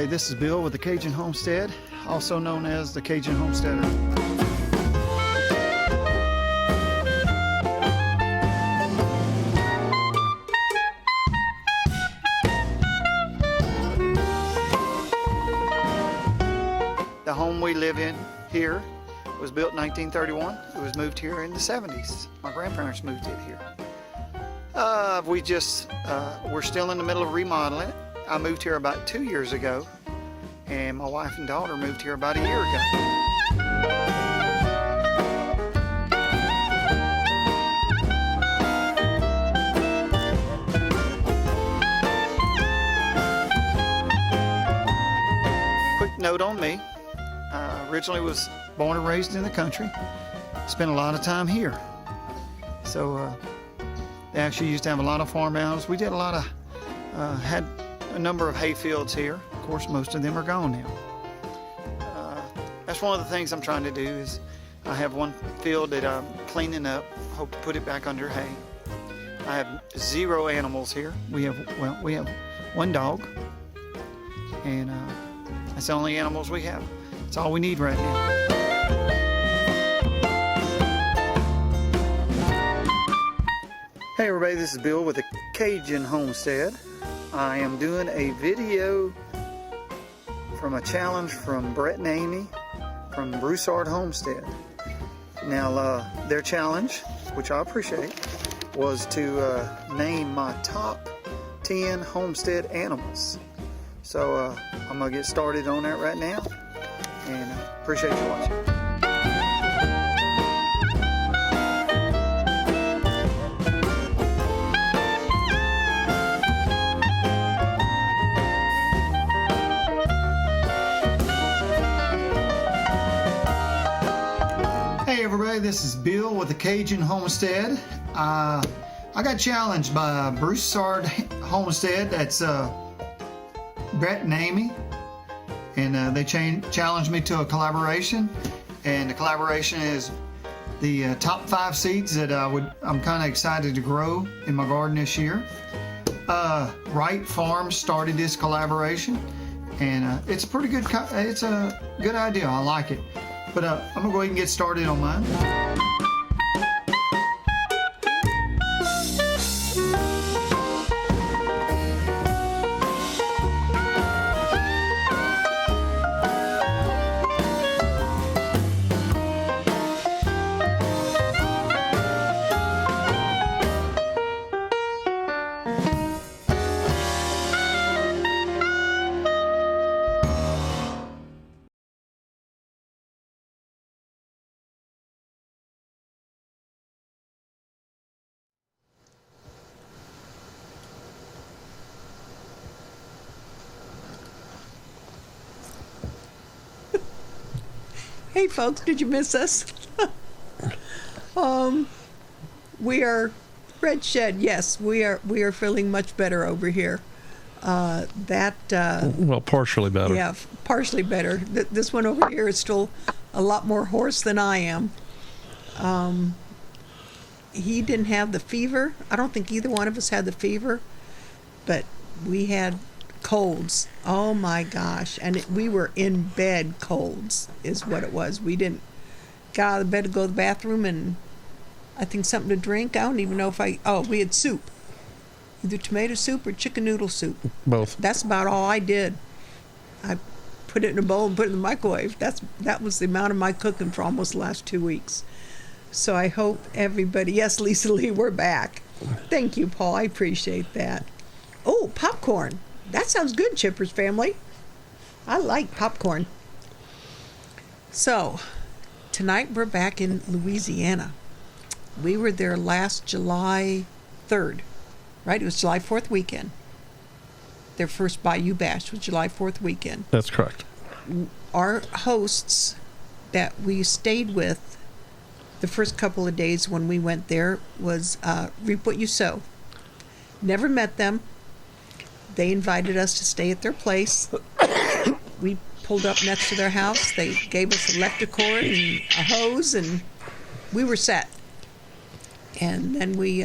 this is Bill with the Cajun Homestead, also known as the Cajun Homesteader. The home we live in here was built in 1931. It was moved here in the 70s. My grandparents moved it here. We're still in the middle of remodeling it. I moved here about 2 years ago, and my wife and daughter moved here about a year ago. Quick note on me. Originally was born and raised in the country. Spent a lot of time here. So they actually used to have a lot of farm animals. We did a lot of, had a number of hay fields here. Of course, most of them are gone now. That's one of the things I'm trying to do is I have one field that I'm cleaning up, hope to put it back under hay. I have 0 animals here. We have one dog, and that's the only animals we have. That's all we need right now. Hey everybody, this is Bill with the Cajun Homestead. I am doing a video from a challenge from Brett and Amy from Broussard Homestead. Now their challenge, which I appreciate, was to name my top 10 homestead animals. So I'm gonna get started on that right now, and appreciate you watching. Hey everybody, this is Bill with the Cajun Homestead. I got challenged by Broussard Homestead. That's Brett and Amy, and they challenged me to a collaboration, and the collaboration is the top 5 seeds that I'm kind of excited to grow in my garden this year. Wright Farms started this collaboration, and it's a pretty good. It's a good idea. I like it. But I'm gonna go ahead and get started on mine. Hey folks, did you miss us? We are Red Shed. Yes, we are feeling much better over here. Well, partially better. Yeah, partially better. This one over here is still a lot more hoarse than I am. He didn't have the fever. I don't think either one of us had the fever, but we had colds. Oh my gosh. And we were in bed colds is what it was. We didn't get out of bed to go to the bathroom, and I think something to drink. I don't even know if we had soup. Either tomato soup or chicken noodle soup. Both. That's about all I did. I put it in a bowl and put it in the microwave. That was the amount of my cooking for almost the last 2 weeks. So I hope everybody, yes, Lisa Lee, we're back. Thank you, Paul. I appreciate that. Oh, popcorn. That sounds good, Chippers family. I like popcorn. So, tonight we're back in Louisiana. We were there last July 3rd, right? It was July 4th weekend. Their first Bayou Bash was July 4th weekend. That's correct. Our hosts that we stayed with the first couple of days when we went there was Reap What You Sow. Never met them. They invited us to stay at their place. We pulled up next to their house. They gave us electric cord and a hose, and we were set. And then we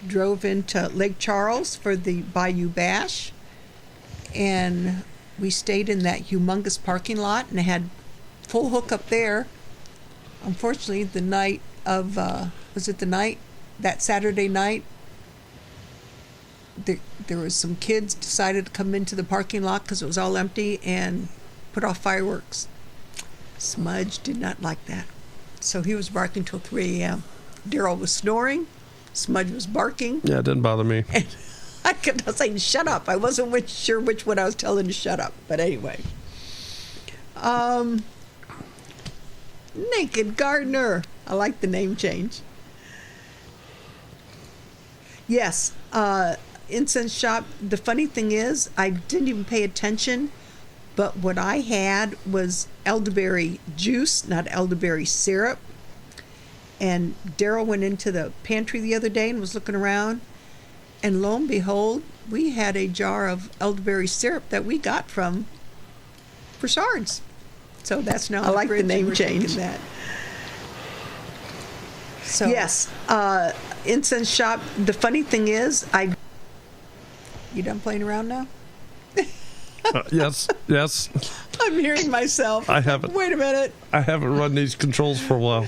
drove into Lake Charles for the Bayou Bash. And we stayed in that humongous parking lot and had full hookup there. Unfortunately, the night of, that Saturday night, there was some kids decided to come into the parking lot because it was all empty and put off fireworks. Smudge did not like that. So he was barking till 3 a.m. Daryl was snoring. Smudge was barking. Yeah, it didn't bother me. And I kept saying, shut up. I wasn't sure which one I was telling to shut up. But anyway. Naked Gardener. I like the name change. Yes. Incense shop. The funny thing is, I didn't even pay attention. But what I had was elderberry juice, not elderberry syrup. And Daryl went into the pantry the other day and was looking around. And lo and behold, we had a jar of elderberry syrup that we got from Broussard's. So that's now. I like the name change. That. So yes, incense shop. The funny thing is, You done playing around now? Yes. I'm hearing myself. I haven't. Wait a minute. I haven't run these controls for a while.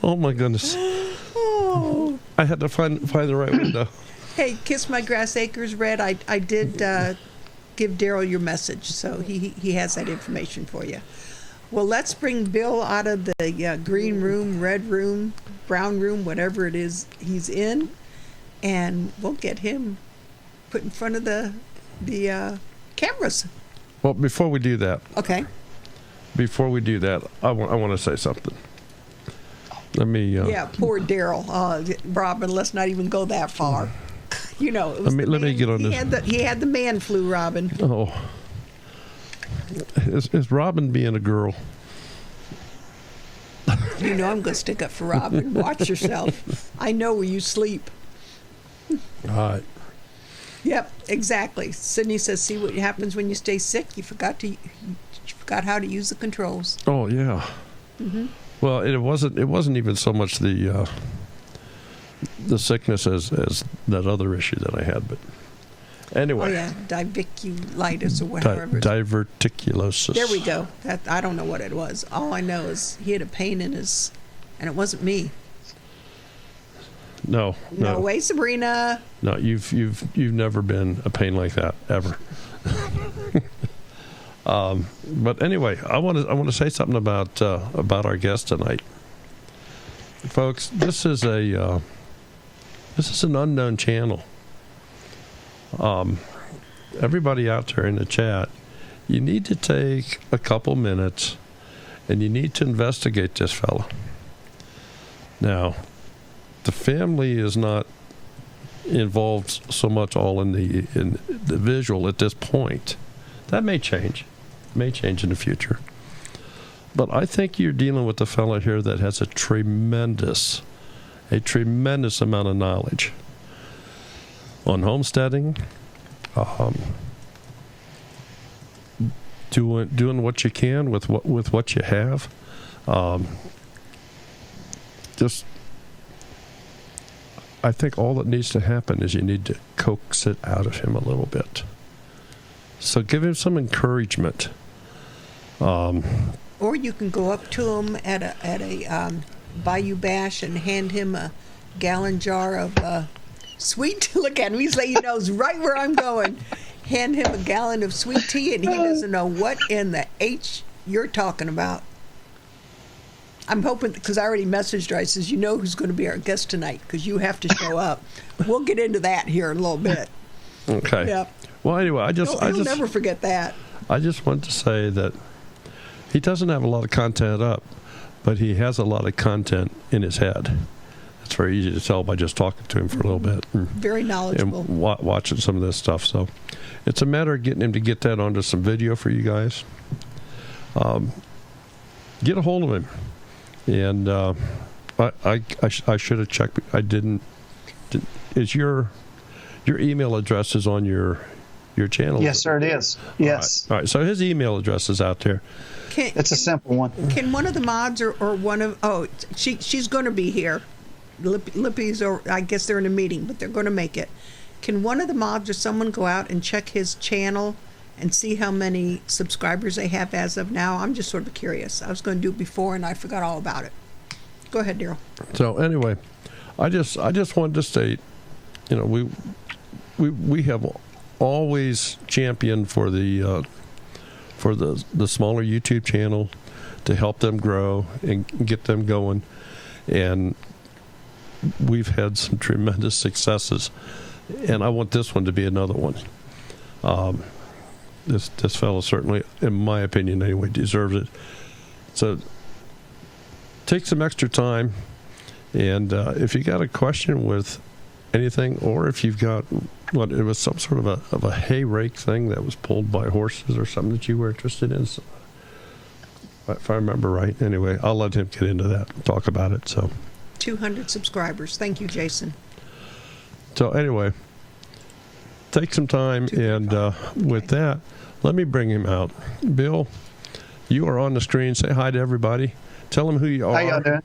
Oh my goodness. Oh. I had to find the right window. Hey, Kiss My Grass Acres Red. I did give Daryl your message, so he has that information for you. Well, let's bring Bill out of the green room, red room, brown room, whatever it is he's in, and we'll get him put in front of the cameras. Well, before we do that, Okay. I want to say something. Let me. Yeah, poor Daryl. Robin, let's not even go that far. You know, it was let me get on this. He had the man flu, Robin. Oh, is Robin being a girl? You know I'm going to stick up for Robin. Watch yourself. I know where you sleep. All right. Yep, exactly. Sydney says, "See what happens when you stay sick. You forgot how to use the controls." Oh yeah. Mm-hmm. Well, it wasn't even so much the sickness as that other issue that I had, but anyway. Oh yeah, diverticulitis or whatever. Diverticulosis. There we go. That I don't know what it was. All I know is he had a pain in his, and it wasn't me. No way, Sabrina. No, you've never been a pain like that ever. But anyway, I want to say something about our guest tonight, folks. This is an unknown channel. Everybody out there in the chat, you need to take a couple minutes, and you need to investigate this fella. Now, the family is not involved so much all in the visual at this point. That may change in the future. But I think you're dealing with a fellow here that has a tremendous amount of knowledge on homesteading, doing what you can with what you have. I think all that needs to happen is you need to coax it out of him a little bit. So give him some encouragement. Or you can go up to him at a Bayou Bash and hand him a gallon jar of sweet. Look at him; he knows right where I'm going. Hand him a gallon of sweet tea, and he doesn't know what in the H you're talking about. I'm hoping, because I already messaged her, I says, you know who's going to be our guest tonight, because you have to show up. We'll get into that here in a little bit. Okay. Yep. Well, anyway, You'll never forget that. I just want to say that he doesn't have a lot of content up, but he has a lot of content in his head. It's very easy to tell by just talking to him for a little bit. Very knowledgeable. And watching some of this stuff. So it's a matter of getting him to get that onto some video for you guys. Get a hold of him. And I should have checked. I didn't. Is your email address is on your channel? Yes, sir, it is. Yes. All right. So his email address is out there. It's a simple one. Can one of the mods or one of she's going to be here. Lippy's, or I guess they're in a meeting, but they're going to make it. Can one of the mods or someone go out and check his channel and see how many subscribers they have as of now. I'm just sort of curious. I was going to do it before, and I forgot all about it. Go ahead, Daryl. So anyway, I just wanted to state, we have always championed for the smaller YouTube channel to help them grow and get them going, and we've had some tremendous successes, and I want this one to be another one. This fellow certainly, in my opinion anyway, deserves it. So take some extra time, and if you got a question with anything, or if you've got it was some sort of a hay rake thing that was pulled by horses or something that you were interested in, so, if I remember right. Anyway, I'll let him get into that and talk about it. So 200 subscribers. Thank you, Jason. So anyway, take some time, and with that, let me bring him out. Bill, you are on the screen. Say hi to everybody. Tell them who you are. How y'all doing?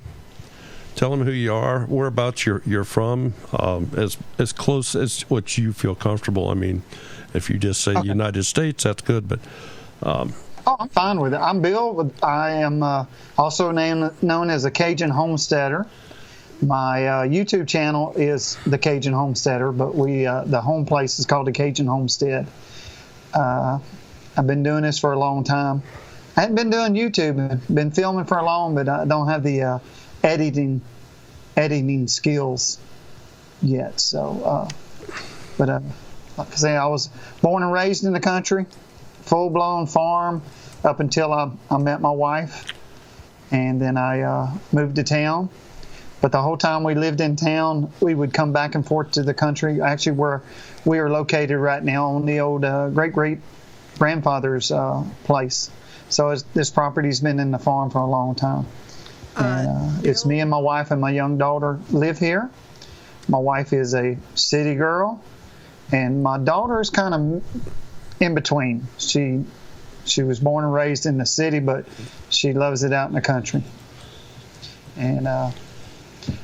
Tell them who you are, whereabouts you're from, as close as what you feel comfortable. I mean, if you just say United States, that's good, but... I'm fine with it. I'm Bill. I am also known as the Cajun Homesteader. My YouTube channel is the Cajun Homesteader, but the home place is called the Cajun Homestead. I've been doing this for a long time. I haven't been doing YouTube. I've been filming for a long, but I don't have the editing skills yet. So, like I say, I was born and raised in the country, full-blown farm up until I met my wife, and then I moved to town. But the whole time we lived in town, we would come back and forth to the country. Actually, where we are located right now on the old great-great-grandfather's place. So this property's been in the farm for a long time. And, it's me and my wife and my young daughter live here. My wife is a city girl, and my daughter is kind of in between. She was born and raised in the city, but she loves it out in the country. And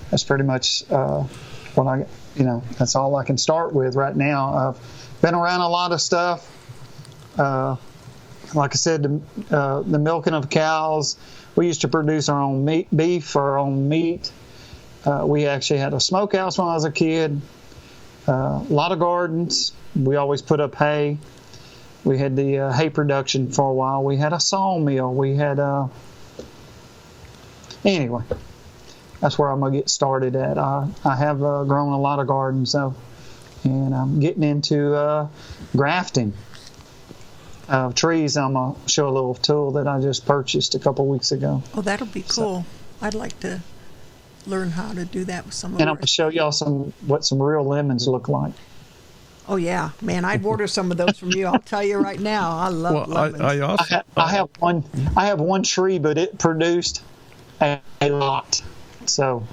that's pretty much what that's all I can start with right now. I've been around a lot of stuff. Like I said, the milking of cows. We used to produce our own beef, our own meat. We actually had a smokehouse when I was a kid. A lot of gardens. We always put up hay. We had the hay production for a while. We had a sawmill. We had anyway, that's where I'm going to get started at. I have grown a lot of gardens, though, and I'm getting into grafting of trees. I'm going to show a little tool that I just purchased a couple weeks ago. Oh, that'll be cool. I'd like to learn how to do that with some of And I'm going to show y'all what some real lemons look like. Oh yeah, man! I'd order some of those from you. I'll tell you right now, I love lemons. I have one tree, but it produced a lot. So,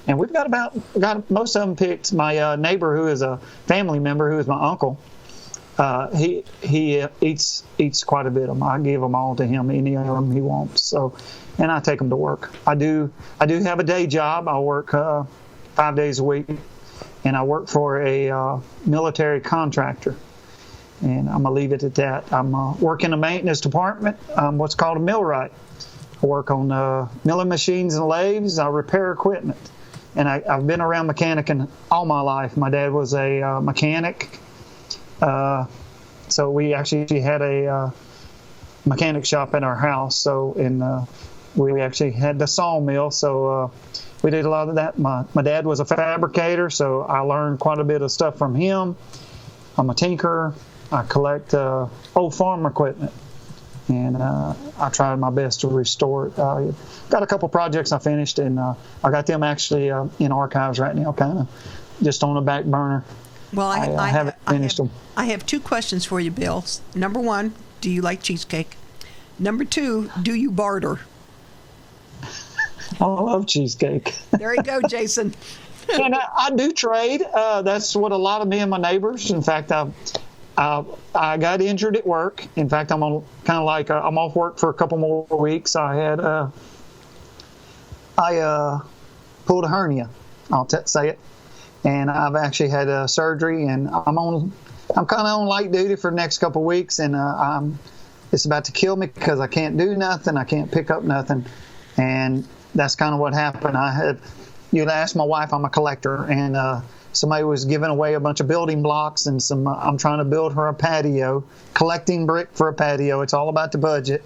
and we've got most of them picked. My neighbor, who is a family member, who is my uncle, he eats quite a bit of them. I give them all to him, any of them he wants. So, and I take them to work. I do have a day job. I work 5 days a week. And I work for a military contractor, and I'm gonna leave it at that. I'm working in the maintenance department. I'm what's called a millwright. I work on milling machines and lathes. I repair equipment, and I've been around mechanicing all my life. My dad was a mechanic, so we actually had a mechanic shop in our house. So, we actually had the sawmill. So. We did a lot of that. My dad was a fabricator, so I learned quite a bit of stuff from him. I'm a tinkerer. I collect old farm equipment, and I tried my best to restore it. Got a couple projects I finished, and I got them actually in archives right now, kind of just on the back burner. Well, I haven't finished them. I have two questions for you, Bill. Number one, do you like cheesecake? Number two, do you barter? I love cheesecake. There you go, Jason. And I do trade. That's what a lot of me and my neighbors. In fact, I got injured at work. In fact, I'm on I'm off work for a couple more weeks. I pulled a hernia. I'll say it, and I've actually had surgery, and I'm on I'm kind of on light duty for the next couple of weeks, and it's about to kill me because I can't do nothing. I can't pick up nothing, and that's kind of what happened. You'd ask my wife, I'm a collector, and somebody was giving away a bunch of building blocks and some. I'm trying to build her a patio, collecting brick for a patio. It's all about the budget.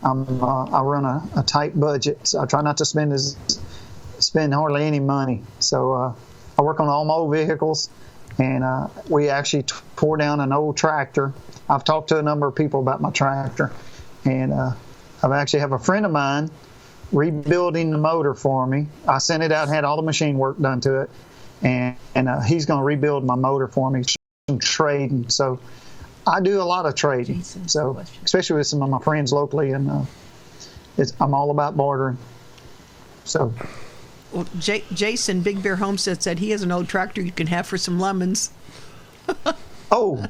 I run a tight budget, so I try not to spend hardly any money. So I work on all my old vehicles, and we actually tore down an old tractor. I've talked to a number of people about my tractor, and I actually have a friend of mine rebuilding the motor for me. I sent it out, had all the machine work done to it, and he's going to rebuild my motor for me, some trading. So I do a lot of trading, so especially with some of my friends locally, and I'm all about bartering. So, well, Jason, Big Bear Homestead, said he has an old tractor you can have for some lemons. Oh,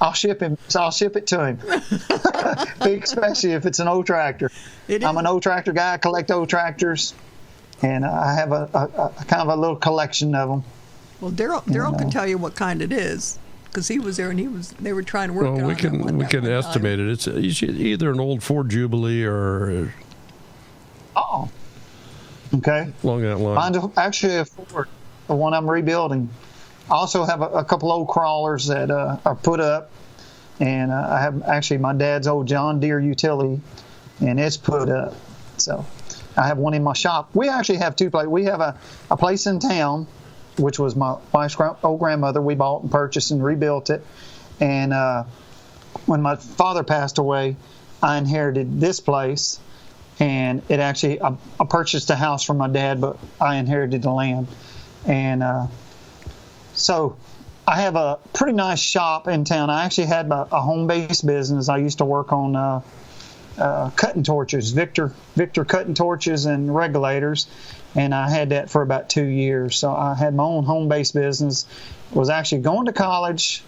I'll ship it to him, especially if it's an old tractor. I'm an old tractor guy. I collect old tractors, and I have a kind of a little collection of them. Well, Daryl can tell you what kind it is, because he was there and they were trying to work on it. Well, we can estimate it. It's either an old Ford Jubilee or. Oh. Okay. Along that line. Mine's actually a Ford, the one I'm rebuilding. I also have a couple old crawlers that are put up, and I have actually my dad's old John Deere utility, and it's put up. So I have one in my shop. We actually have two places. We have a place in town, which was my wife's old grandmother. We bought and purchased and rebuilt it. And when my father passed away, I inherited this place. And it actually, I purchased a house from my dad, but I inherited the land. And so I have a pretty nice shop in town. I actually had a home-based business. I used to work on cutting torches, Victor cutting torches and regulators. And I had that for about 2 years. So I had my own home-based business, was actually going to college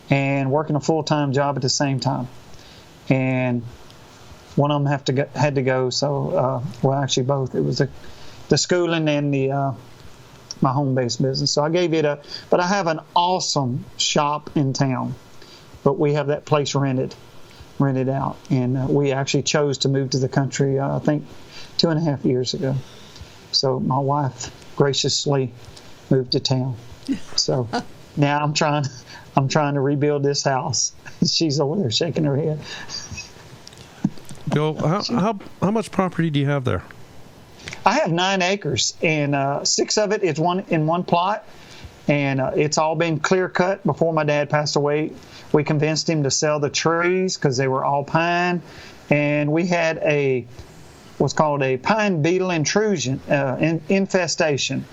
and working a full-time job at the same time. And one of them had to go, so well, actually both. It was the schooling and the my home-based business. So I gave it but I have an awesome shop in town, but we have that place rented out, and we actually chose to move to the country. I think 2.5 years ago. So my wife graciously moved to town. So now I'm trying to rebuild this house. She's over there shaking her head. Bill, how much property do you have there? I have 9 acres, and 6 of it is in one plot, and it's all been clear cut. Before my dad passed away, we convinced him to sell the trees because they were all pine, and we had what's called a pine beetle intrusion infestation,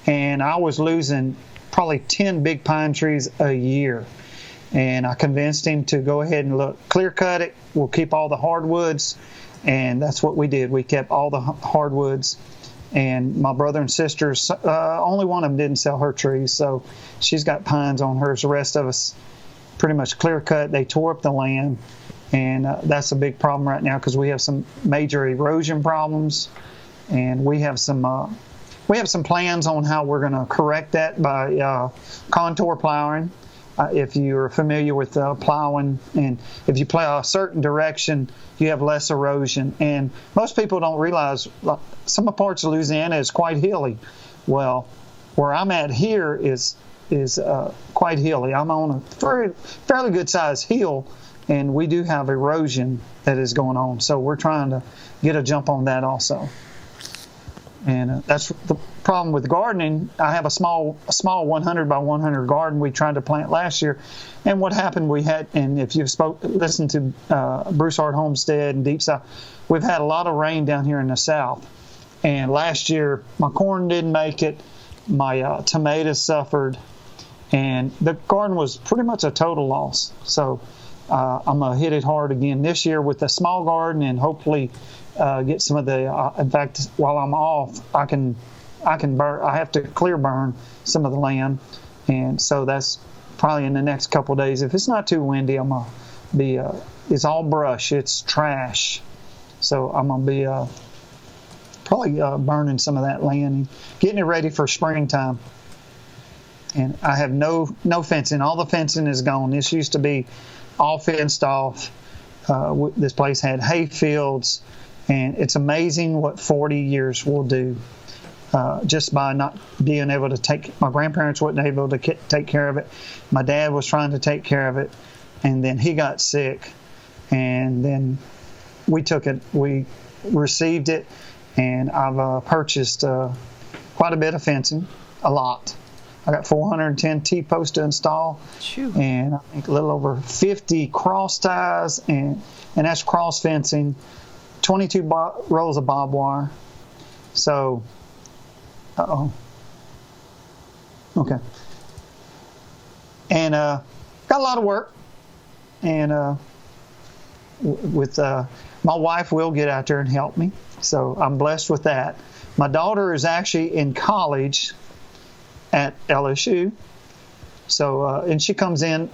and I was losing probably 10 big pine trees a year. And I convinced him to go ahead and clear cut it. We'll keep all the hardwoods. And that's what we did. We kept all the hardwoods. And my brother and sisters, only one of them didn't sell her trees. So she's got pines on hers. The rest of us pretty much clear cut. They tore up the land. And that's a big problem right now because we have some major erosion problems. And we have some plans on how we're going to correct that by contour plowing. If you're familiar with plowing, and if you plow a certain direction, you have less erosion. And most people don't realize some parts of Louisiana is quite hilly. Well, where I'm at here is quite hilly. I'm on a fairly good sized hill, and we do have erosion that is going on. So we're trying to get a jump on that also. And that's the problem with gardening. I have a small 100 by 100 garden we tried to plant last year. And what happened, and if you've listened to Broussard Homestead and Deep South, we've had a lot of rain down here in the South. And last year, my corn didn't make it. My tomatoes suffered. And the garden was pretty much a total loss. So I'm going to hit it hard again this year with a small garden, and hopefully get some of the, in fact, while I'm off, I can burn, I have to clear burn some of the land. And so that's probably in the next couple of days. If it's not too windy, I'm going to be, it's all brush, it's trash. So I'm going to be probably burning some of that land and getting it ready for springtime. and I have no fencing. All the fencing is gone. This used to be all fenced off. This place had hay fields, and it's amazing what 40 years will do. Just by not being able to take, my grandparents wasn't able to take care of it. My dad was trying to take care of it, and then he got sick, and then we took it, we received it, and I've purchased quite a bit of fencing, a lot. I got 410 T-posts to install, Shoo. and I think a little over 50 cross ties, and that's cross fencing, 22 rolls of barbed wire. So, okay. And got a lot of work, and with my wife will get out there and help me, so I'm blessed with that. My daughter is actually in college at LSU, so and she comes in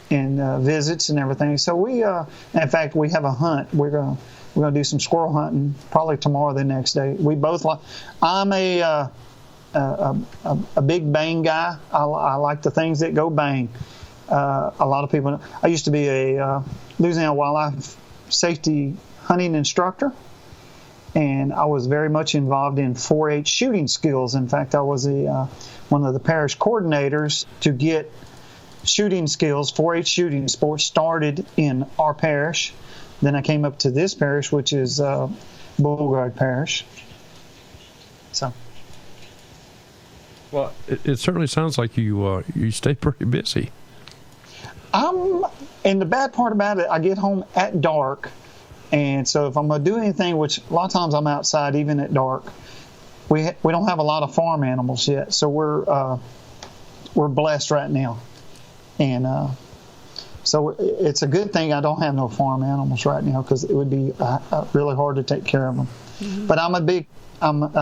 and visits and everything. So we, in fact, we have a hunt. We're gonna do some squirrel hunting probably tomorrow, the next day. We both like. I'm a big bang guy. I like the things that go bang. A lot of people. I used to be a Louisiana wildlife safety hunting instructor, and I was very much involved in 4-H shooting skills. In fact, I was one of the parish coordinators to get shooting skills, 4-H shooting sports started in our parish. Then I came up to this parish, which is Beauregard Parish. So. Well, it certainly sounds like you stay pretty busy. And the bad part about it, I get home at dark, and so if I'm gonna do anything, which a lot of times I'm outside even at dark, we don't have a lot of farm animals yet, so we're blessed right now, and so it's a good thing I don't have no farm animals right now, because it would be really hard to take care of them. Mm-hmm. But I'm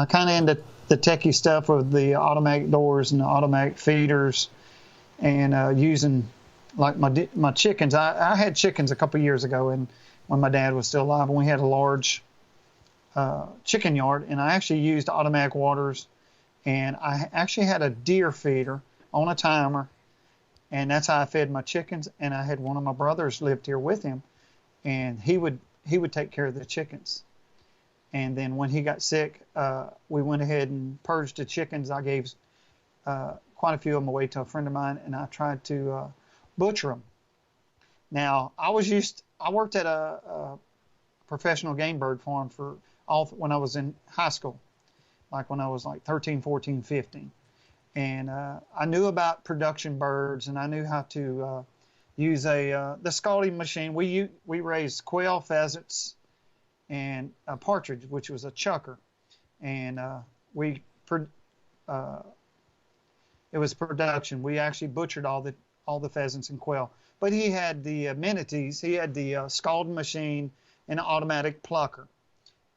kind of into the techie stuff of the automatic doors and the automatic feeders, and using like my chickens. I had chickens a couple years ago, and when my dad was still alive, and we had a large chicken yard, and I actually used automatic waters, and I actually had a deer feeder on a timer, and that's how I fed my chickens. And I had one of my brothers lived here with him, and he would take care of the chickens. And then when he got sick, we went ahead and purged the chickens. I gave quite a few of them away to a friend of mine, and I tried to butcher them. Now, I worked at a professional game bird farm when I was in high school, like when I was like 13, 14, 15. And I knew about production birds, and I knew how to use the scalding machine. We raised quail, pheasants, and a partridge, which was a chucker. And it was production. We actually butchered all the pheasants and quail. But he had the amenities. He had the scalding machine and an automatic plucker.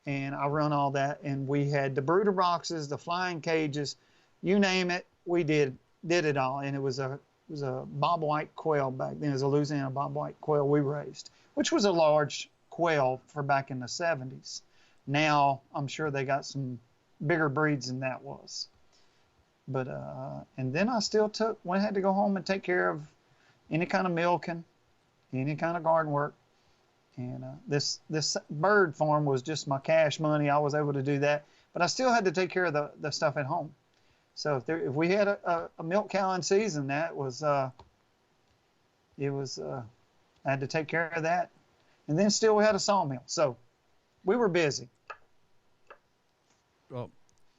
And I run all that. And we had the brooder boxes, the flying cages, you name it, we did it all. And it was a bob white quail back then. It was a Louisiana bob white quail we raised, which was a large quail for back in the 70s. Now I'm sure they got some bigger breeds than that was. But and then I still had to go home and take care of any kind of milking, any kind of garden work. And this bird farm was just my cash money. I was able to do that, but I still had to take care of the stuff at home. So if we had a milk cow in season, that was I had to take care of that. And then still we had a sawmill. So we were busy. Well,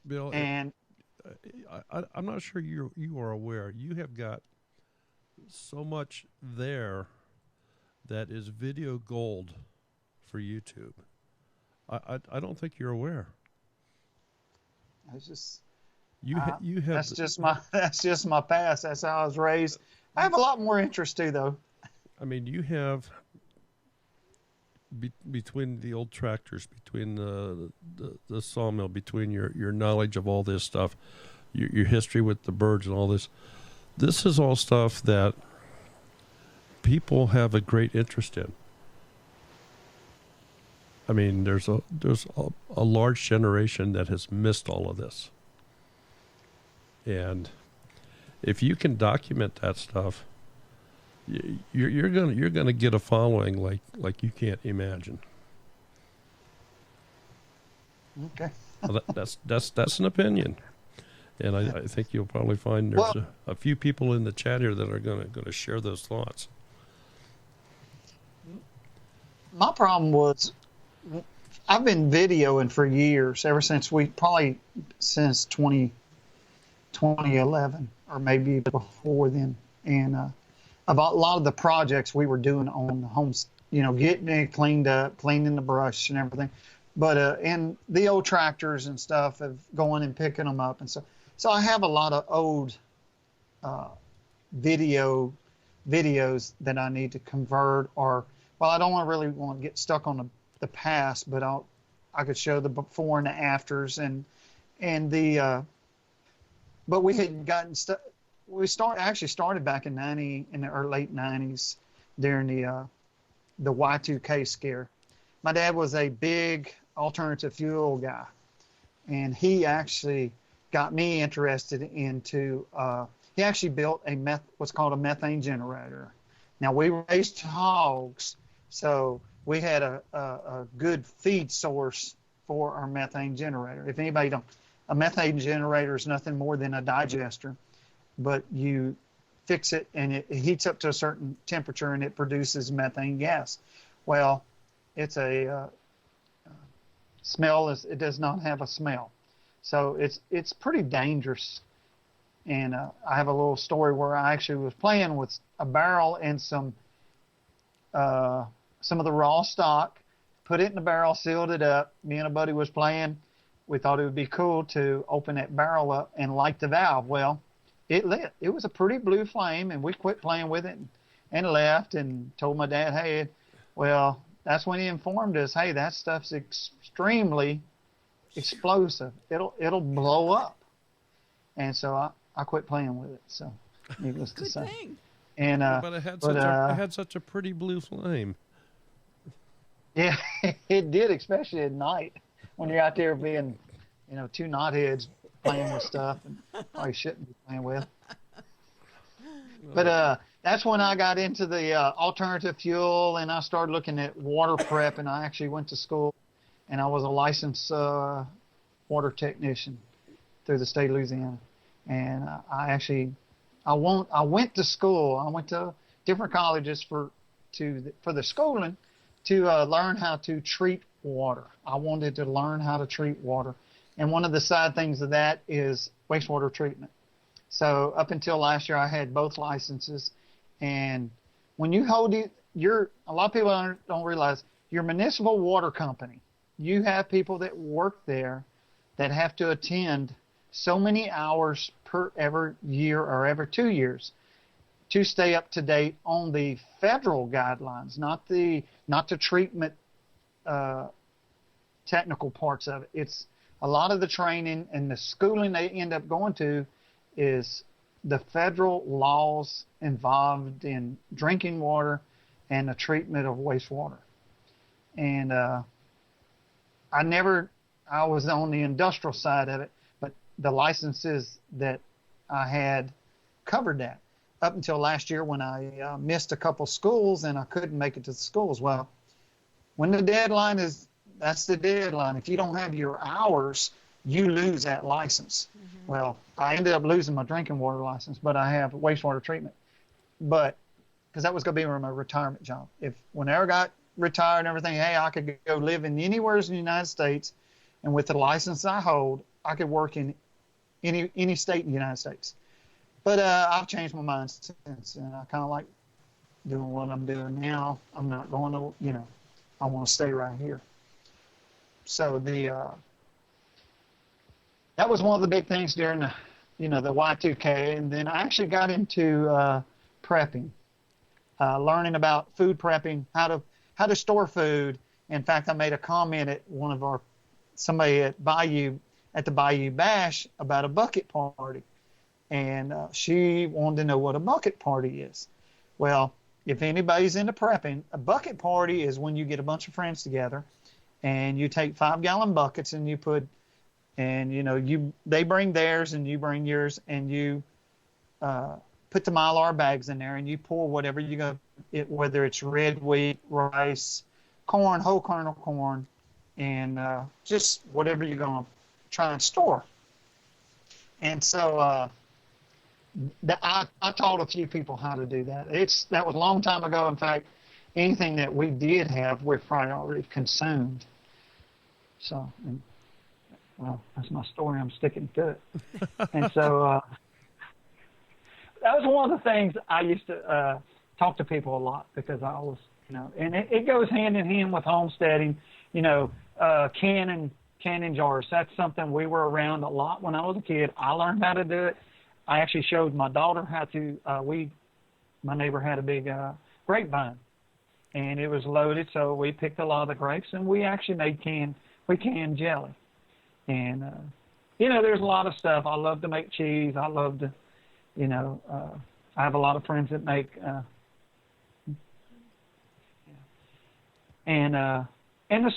Bill, and I'm not sure you are aware. You have got so much there that is video gold for YouTube. I don't think you're aware. It's just you have that's just my past. That's how I was raised. I have a lot more interest too, though. I mean, you have between the old tractors, between the sawmill, between your knowledge of all this stuff, your history with the birds and all this. This is all stuff that people have a great interest in. I mean, there's a large generation that has missed all of this. And if you can document that stuff, you're gonna get a following like you can't imagine. Okay. Well, that's an opinion, and I think you'll probably find there's a few people in the chat here that are gonna share those thoughts. My problem was I've been videoing for years, ever since since 2011 or maybe before then, and about a lot of the projects we were doing on the homes, getting it cleaned up, cleaning the brush and everything. But and the old tractors and stuff of going and picking them up, and so I have a lot of old videos that I need to convert, or I don't really want to get stuck on the past, but I could show the before and the afters, and the but we had gotten stuck. We started back in the late 90s during the Y2K scare. My dad was a big alternative fuel guy, and he actually got me interested into. He actually built what's called a methane generator. Now, we raised hogs, so we had a good feed source for our methane generator. If anybody don't, a methane generator is nothing more than a digester, but you fix it and it heats up to a certain temperature and it produces methane gas. Well, it's a it does not have a smell, so it's pretty dangerous. And I have a little story where I actually was playing with a barrel and some of the raw stock, put it in the barrel, sealed it up. Me and a buddy was playing. We thought it would be cool to open that barrel up and light the valve. Well, it lit. It was a pretty blue flame, and we quit playing with it and left and told my dad, hey, well, that's when he informed us, hey, that stuff's extremely explosive. It'll blow up. And so I quit playing with it. So needless to say. Thing. And but it had such a pretty blue flame. Yeah, it did, especially at night when you're out there being, two knotheads playing with stuff and probably shouldn't be playing with. But that's when I got into the alternative fuel, and I started looking at water prep, and I actually went to school, and I was a licensed water technician through the state of Louisiana. And I went to school. I went to different colleges for the schooling to learn how to treat water. I wanted to learn how to treat water. And one of the side things of that is wastewater treatment. So up until last year, I had both licenses. And when you hold a lot of people don't realize your municipal water company, you have people that work there that have to attend so many hours per every year or every 2 years to stay up to date on the federal guidelines, not the treatment technical parts of it. It's a lot of the training and the schooling they end up going to is the federal laws involved in drinking water and the treatment of wastewater. And I was on the industrial side of it, but the licenses that I had covered that up until last year when I missed a couple schools and I couldn't make it to the schools. Well, when the deadline that's the deadline. If you don't have your hours, you lose that license. Mm-hmm. Well, I ended up losing my drinking water license, but I have wastewater treatment. But because that was going to be my retirement job. Whenever I got retired and everything, hey, I could go live in anywhere in the United States, and with the license I hold, I could work in any state in the United States. But I've changed my mind since, and I kind of like doing what I'm doing now. I'm not going to, I want to stay right here. So that was one of the big things during the Y2K, and then I actually got into prepping, learning about food prepping, how to store food. In fact, I made a comment at somebody at the Bayou Bash about a bucket party, and she wanted to know what a bucket party is. Well, if anybody's into prepping, a bucket party is when you get a bunch of friends together and you take 5-gallon buckets and you put, and they bring theirs and you bring yours, and you put the Mylar bags in there, and you pour whatever you go, whether it's red wheat, rice, corn, whole kernel corn, and just whatever you're going to try and store. And so I taught a few people how to do that. That was a long time ago. In fact, anything that we did have, we've probably already consumed. So, well, that's my story. I'm sticking to it. And so that was one of the things I used to talk to people a lot, because I was, and it goes hand in hand with homesteading, canning jars. That's something we were around a lot when I was a kid. I learned how to do it. I actually showed my daughter how to. My neighbor had a big grapevine, and it was loaded, so we picked a lot of the grapes, and we actually made canned jelly. And there's a lot of stuff. I love to make cheese. I love to, I have a lot of friends that make. And the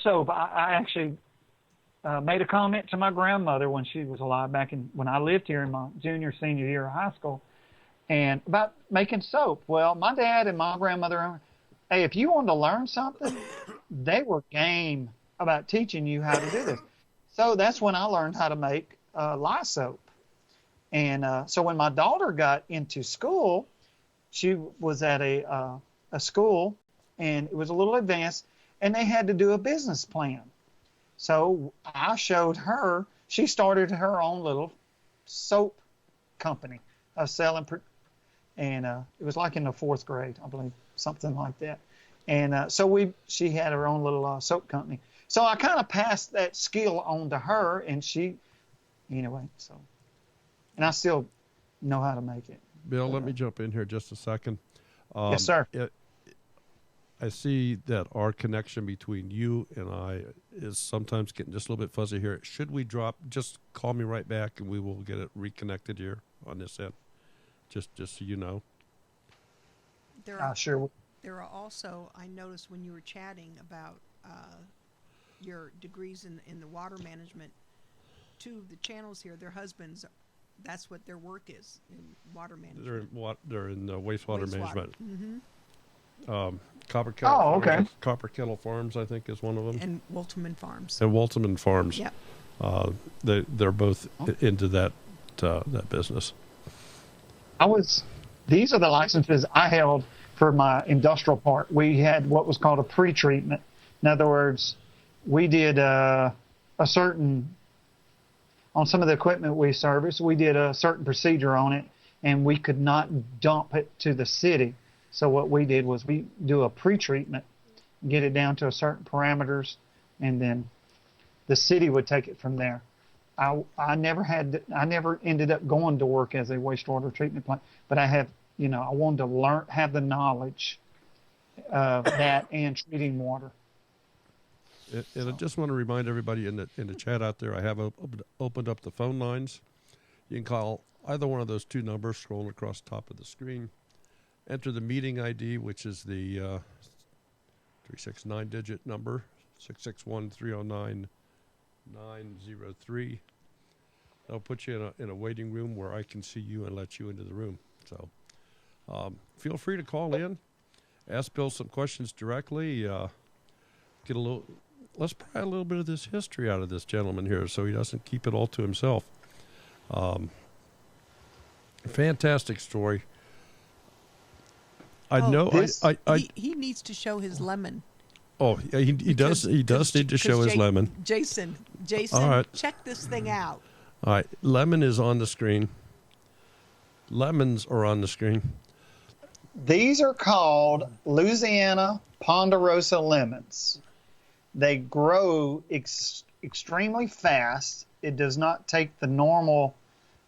soap, I actually made a comment to my grandmother when she was alive when I lived here in my senior year of high school, and about making soap. Well, my dad and my grandmother, hey, if you wanted to learn something, they were game about teaching you how to do this. So that's when I learned how to make lye soap. And so when my daughter got into school, she was at a school, and it was a little advanced, and they had to do a business plan. So I showed her. She started her own little soap company of selling, and it was like in the 4th grade, I believe, something like that. And she had her own little soap company. So I kind of passed that skill on to her, and anyway. So, and I still know how to make it. Bill, let me jump in here just a second. Yes, sir. I see that our connection between you and I is sometimes getting just a little bit fuzzy here. Should we drop? Just call me right back, and we will get it reconnected here on this end. Just so you know. Sure. There are also, I noticed when you were chatting about your degrees in the water management, 2 of the channels here, their husbands, that's what their work is, in water management. They're in wastewater management. Mm-hmm. Copper Kettle. Oh, okay. Farms, Copper Kettle Farms, I think, is one of them. And Walterman Farms. And Walterman Farms. Yep. They're both into that business. These are the licenses I held for my industrial part. We had what was called a pre-treatment. In other words, we did a certain, on some of the equipment we service, we did a certain procedure on it, and we could not dump it to the city. So what we did was we do a pre-treatment, get it down to a certain parameters, and then the city would take it from there. I never ended up going to work as a wastewater treatment plant, but I wanted to have the knowledge of that and treating water. And I just want to remind everybody in the chat out there, I have opened up the phone lines. You can call either one of those 2 numbers scrolling across the top of the screen. Enter the meeting ID, which is the 369-digit number, 661-309-903. That'll put you in a waiting room where I can see you and let you into the room. So feel free to call in, ask Bill some questions directly, let's pry a little bit of this history out of this gentleman here so he doesn't keep it all to himself. Fantastic story. He needs to show his lemon. Oh, he does need to show his lemon. Jason, all right. Check this thing out. All right, lemon is on the screen. Lemons are on the screen. These are called Louisiana Ponderosa lemons. They grow extremely fast. It does not take the normal.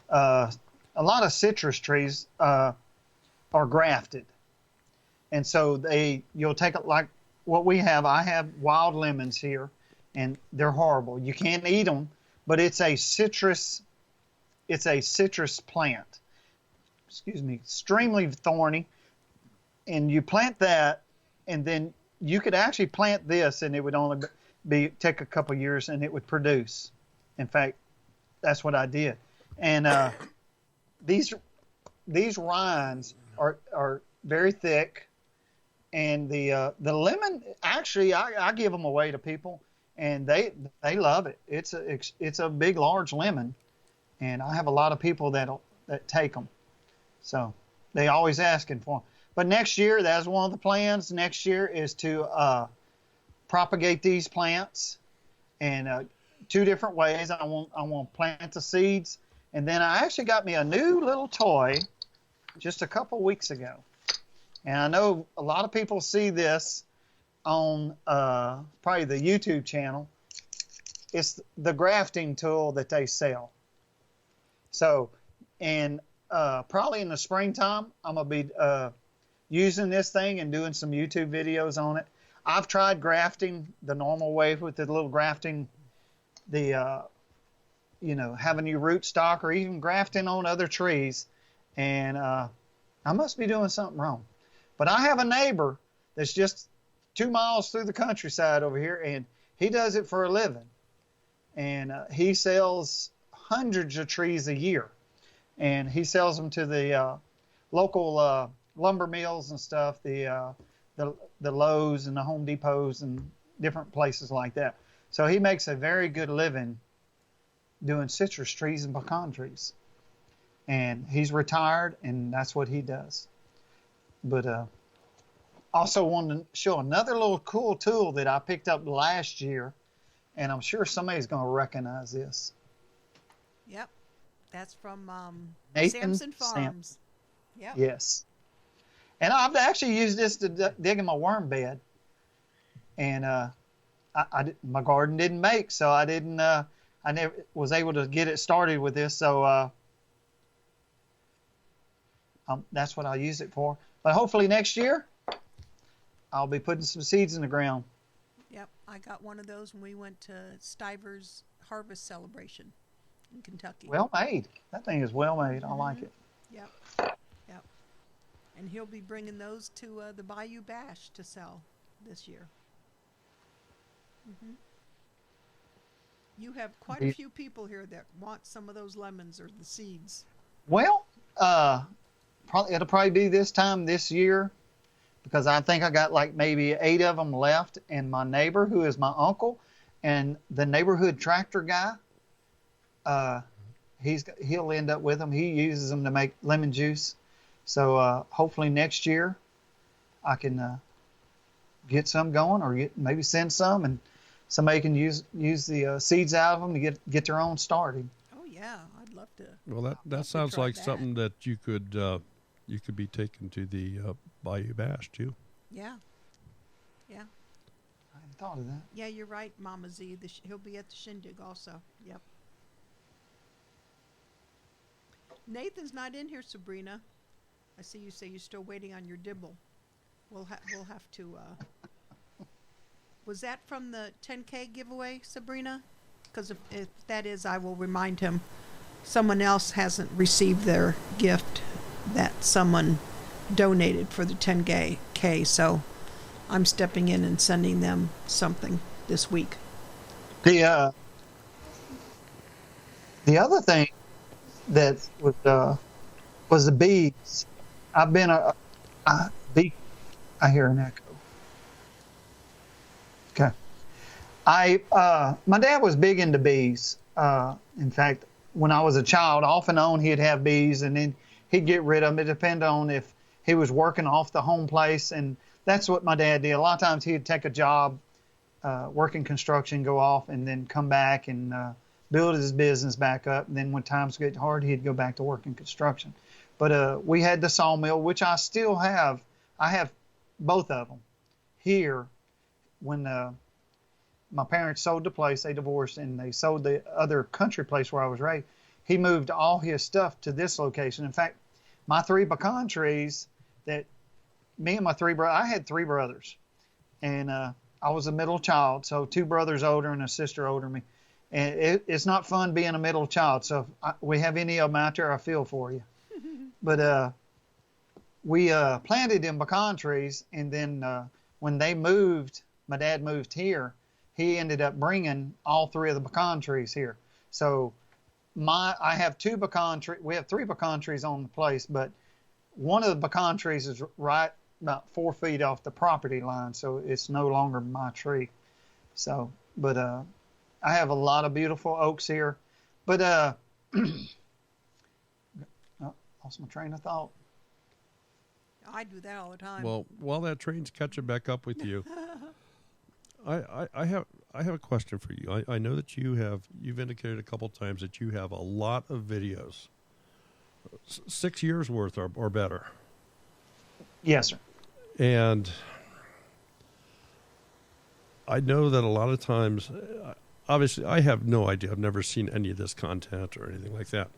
A lot of citrus trees are grafted. And so you'll take it like what we have. I have wild lemons here, and they're horrible. You can't eat them, but it's a citrus plant. Excuse me, extremely thorny. And you plant that, and then you could actually plant this, and it would only take a couple years, and it would produce. In fact, that's what I did. And these these rinds are very thick, and the lemon, actually, I give them away to people, and they love it. It's a big, large lemon, and I have a lot of people that take them. So they always asking for them. But next year, that's one of the plans. Next year is to propagate these plants, and 2 different ways. I want to plant the seeds, and then I actually got me a new little toy just a couple weeks ago. And I know a lot of people see this on probably the YouTube channel. It's the grafting tool that they sell. So, and probably in the springtime, I'm going to be using this thing and doing some YouTube videos on it. I've tried grafting the normal way with the little grafting, having your rootstock, or even grafting on other trees. And I must be doing something wrong. But I have a neighbor that's just 2 miles through the countryside over here, and he does it for a living. And he sells hundreds of trees a year. And he sells them to the local lumber mills and stuff, the Lowe's and the Home Depots and different places like that. So he makes a very good living doing citrus trees and pecan trees. And he's retired, and that's what he does. But also wanted to show another little cool tool that I picked up last year, and I'm sure somebody's going to recognize this. Yep. That's from Nathan Samson Farms. Yep. Yes. And I've actually used this to dig in my worm bed. And my garden didn't make, so I never was able to get it started with this. So that's what I'll use it for. But hopefully next year, I'll be putting some seeds in the ground. Yep. I got one of those when we went to Stiver's Harvest Celebration in Kentucky. Well made. That thing is well made. I like it. Yep. Yep. And he'll be bringing those to the Bayou Bash to sell this year. You have quite a few people here that want some of those lemons or the seeds. Well, it'll probably be this time this year, because I think I got like maybe 8 of them left. And my neighbor, who is my uncle, and the neighborhood tractor guy, he'll end up with them. He uses them to make lemon juice. So hopefully next year I can get some going, or maybe send some, and somebody can use the seeds out of them to get their own started. Oh yeah, I'd love to. Well, that sounds like something that you could be taken to the Bayou Bash too. Yeah. Yeah. I hadn't thought of that. Yeah, you're right, Mama Z. He'll be at the shindig also. Yep. Nathan's not in here, Sabrina. I see you say you're still waiting on your dibble. We'll have to. Was that from the 10K giveaway, Sabrina? Because if that is, I will remind him. Someone else hasn't received their gift that someone donated for the 10K, so I'm stepping in and sending them something this week. The other thing that was the bees. I've been a bee. I hear an echo. Okay. My dad was big into bees. In fact, when I was a child, off and on, he'd have bees, and then he'd get rid of them. It depended on if he was working off the home place, and that's what my dad did. A lot of times he'd take a job, working construction, go off, and then come back and build his business back up. And then when times get hard, he'd go back to working construction. But we had the sawmill, which I still have. I have both of them here. When my parents sold the place, they divorced, and they sold the other country place where I was raised. He moved all his stuff to this location. In fact, my 3 pecan trees that me and my 3 brothers, I had 3 brothers, and I was a middle child, so 2 brothers older and a sister older than me. And it's not fun being a middle child. So if we have any of them out there, I feel for you. But we planted them pecan trees, and then when they moved, my dad moved here, he ended up bringing all 3 of the pecan trees here. So I have two pecan trees. We have three pecan trees on the place, but one of the pecan trees is right about 4 feet off the property line, so it's no longer my tree. So, but I have a lot of beautiful oaks here. But lost my train of thought. I do that all the time. Well, while that train's catching back up with you, I have a question for you. I know that you've indicated a couple times that you have a lot of videos, 6 years worth or better. Yes, sir. And I know that a lot of times, obviously, I have no idea. I've never seen any of this content or anything like that.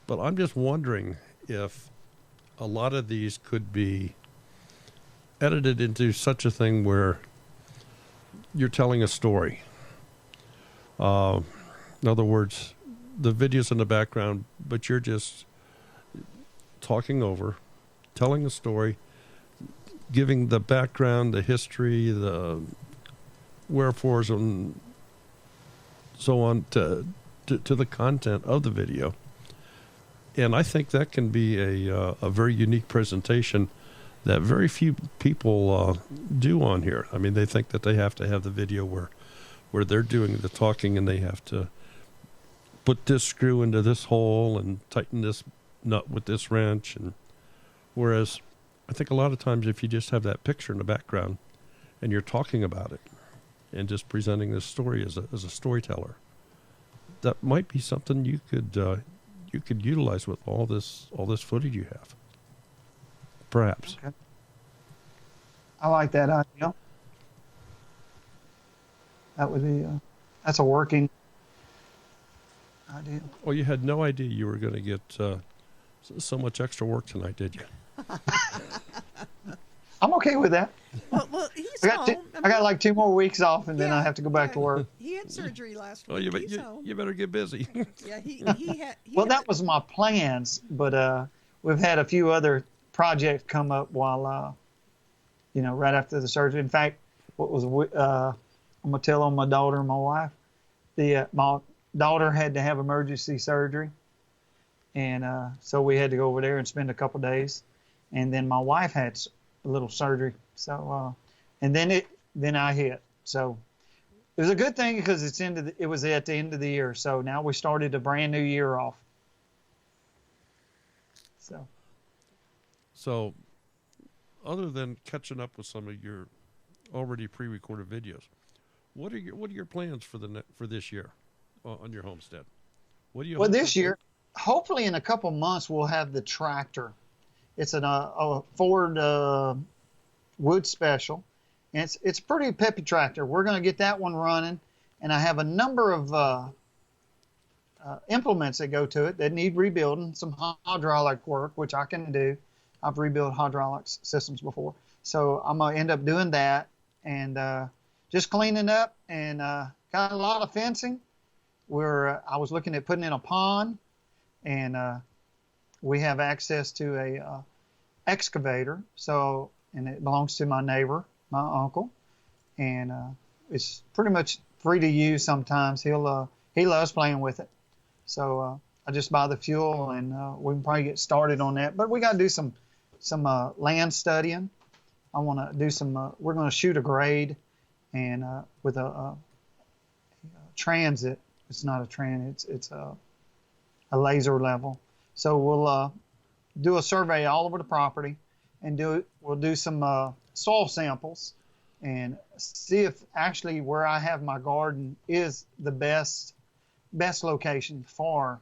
But I'm just wondering if a lot of these could be edited into such a thing where you're telling a story. In other words, the video's in the background, but you're just talking over, telling a story, giving the background, the history, the wherefores, and so on to the content of the video. And I think that can be a very unique presentation that very few people do on here. I mean, they think that they have to have the video where they're doing the talking and they have to put this screw into this hole and tighten this nut with this wrench. And whereas I think a lot of times if you just have that picture in the background and you're talking about it and just presenting this story as a storyteller, that might be something you could utilize with all this footage you have. Perhaps. Okay. I like that idea. That would be that's a working idea. Well, you had no idea you were going to get so much extra work tonight, did you? I'm okay with that. Well, he's I got like 2 more weeks off, and then I have to go back to work. He had surgery last Oh, week. you better get busy. Yeah, he had. Well, that was my plans, but we've had a few other projects come up while, right after the surgery. In fact, I'm gonna tell on my daughter and my wife. My daughter had to have emergency surgery, and so we had to go over there and spend a couple days, and then my wife had a little surgery. So, and then I hit. So it was a good thing because it was at the end of the year. So now we started a brand new year off. So, other than catching up with some of your already pre-recorded videos, what are your plans for this year on your homestead? What do you? Well, this year, hopefully in a couple months, we'll have the tractor. It's a Ford Wood Special, and it's a pretty peppy tractor. We're going to get that one running, and I have a number of implements that go to it that need rebuilding, some hydraulic work, which I can do. I've rebuilt hydraulic systems before, so I'm going to end up doing that and just cleaning up, and got a lot of fencing. I was looking at putting in a pond, and we have access to a excavator, and it belongs to my neighbor, my uncle, and it's pretty much free to use. Sometimes he loves playing with it, so I just buy the fuel, and we can probably get started on that. But we got to do some land studying. I want to do some. We're going to shoot a grade, and with a transit. It's not a transit. It's a laser level. So we'll do a survey all over the property, and we'll do some soil samples and see if actually where I have my garden is the best location for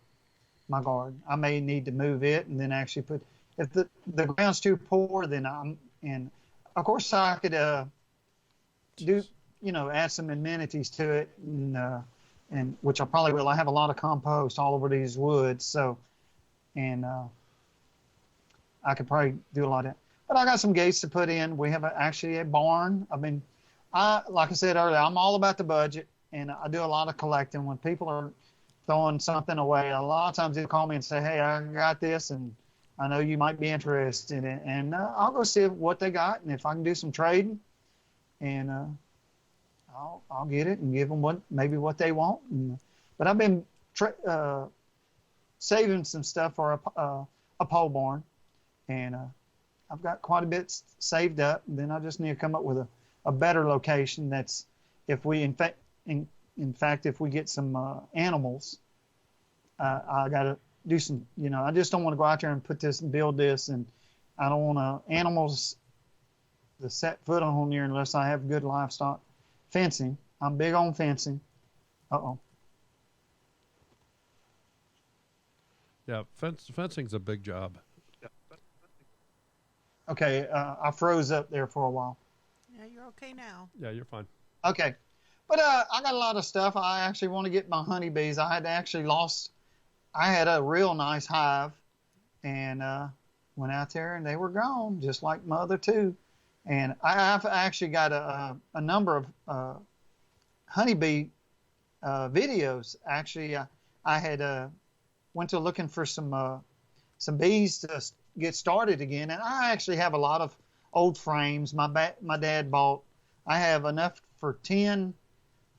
my garden. I may need to move it and then actually if the ground's too poor, then of course I could do add some amenities to it, and which I probably will. I have a lot of compost all over these woods, so I could probably do a lot of that. But I got some gates to put in. We have actually a barn. Like I said earlier, I'm all about the budget, and I do a lot of collecting. When people are throwing something away, a lot of times they'll call me and say, "Hey, I got this, and I know you might be interested in it." And I'll go see what they got, and if I can do some trading, and I'll get it and give them what they want. But I've been saving some stuff for a pole barn, and I've got quite a bit saved up. And then I just need to come up with a better location. That's if we in fact if we get some animals, I got to do some. I just don't want to go out there and put this and build this, and I don't want animals to set foot on here unless I have good livestock fencing. I'm big on fencing. Uh-oh. Yeah, fencing's a big job. Okay, I froze up there for a while. Yeah, you're okay now. Yeah, you're fine. Okay, but I got a lot of stuff. I actually want to get my honeybees. I had a real nice hive, and went out there and they were gone, just like my other two. And I've actually got a number of honeybee videos. Actually, I had went to looking for some bees to get started again, and I actually have a lot of old frames. My dad bought. I have enough for 10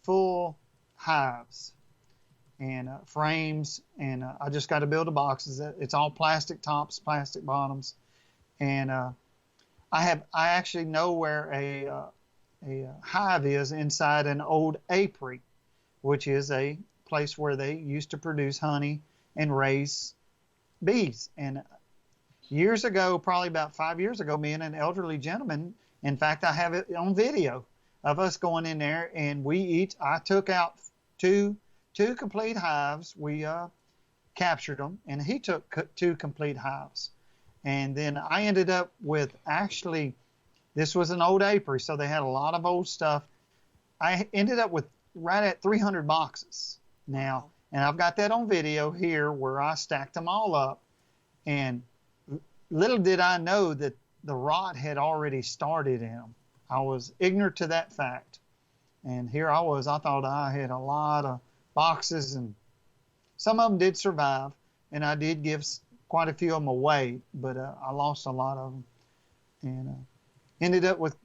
full hives and frames, and I just got to build the boxes. It's all plastic tops, plastic bottoms, and I actually know where a hive is inside an old apiary, which is a place where they used to produce honey and raise bees. And years ago, probably about 5 years ago, me and an elderly gentleman, in fact, I have it on video of us going in there, and I took out two complete hives. We captured them, and he took 2 complete hives. And then I ended up with, actually, this was an old apiary, so they had a lot of old stuff. I ended up with right at 300 boxes now, and I've got that on video here where I stacked them all up. And little did I know that the rot had already started in them. I was ignorant to that fact. And here I was. I thought I had a lot of boxes, and some of them did survive, and I did give quite a few of them away, but I lost a lot of them, and ended up with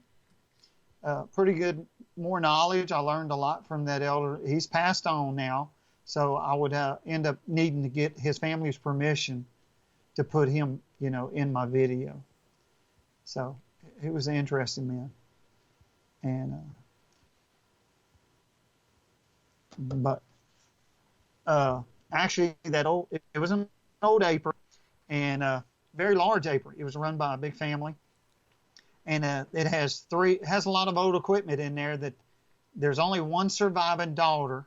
pretty good, more knowledge. I learned a lot from that elder. He's passed on now, so I would end up needing to get his family's permission to put him, in my video. So he was an interesting man, and but actually it was an old apiary, and very large apiary. It was run by a big family, and it has a lot of old equipment in there. That there's only one surviving daughter,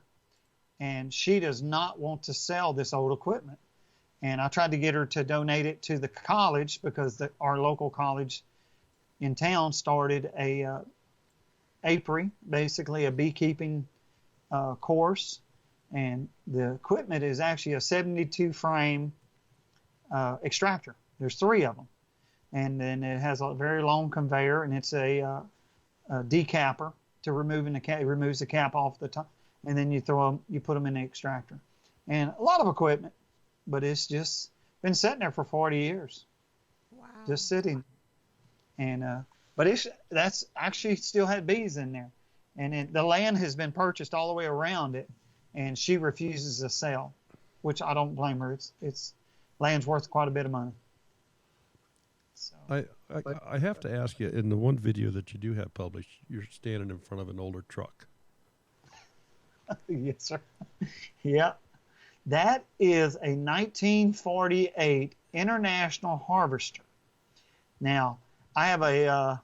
and she does not want to sell this old equipment. And I tried to get her to donate it to the college, because our local college in town started a apiary, basically a beekeeping course. And the equipment is actually a 72 frame extractor. There's 3 of them. And then it has a very long conveyor, and it's a decapper to removing the cap. It removes the cap off the top, and then you put them in the extractor. And a lot of equipment, but it's just been sitting there for 40 years. Wow. Just sitting. And but that's actually still had bees in there. And the land has been purchased all the way around it, and she refuses to sell, which I don't blame her. It's land's worth quite a bit of money. So, I have to ask you, in the one video that you do have published, you're standing in front of an older truck. Yes, sir. Yeah. That is a 1948 International Harvester. Now, I have I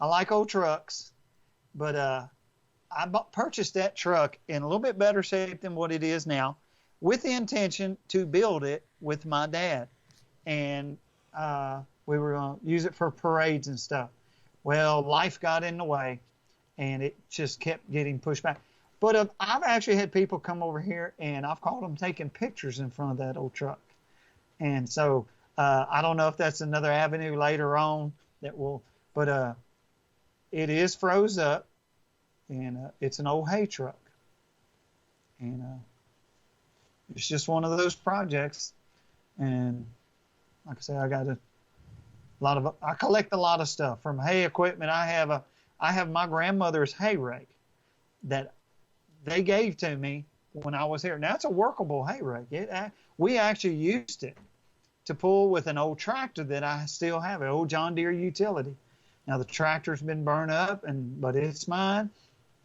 like old trucks, but I purchased that truck in a little bit better shape than what it is now, with the intention to build it with my dad. And we were going to use it for parades and stuff. Well, life got in the way, and it just kept getting pushed back. But I've actually had people come over here, and I've caught them taking pictures in front of that old truck. And so I don't know if that's another avenue later on that will, but it is froze up, and it's an old hay truck. And it's just one of those projects. And like I say, I collect a lot of stuff from hay equipment. I have my grandmother's hay rake that they gave to me when I was here. Now it's a workable hay rake. We actually used it to pull with an old tractor that I still have, an old John Deere utility. Now the tractor's been burned up, but it's mine.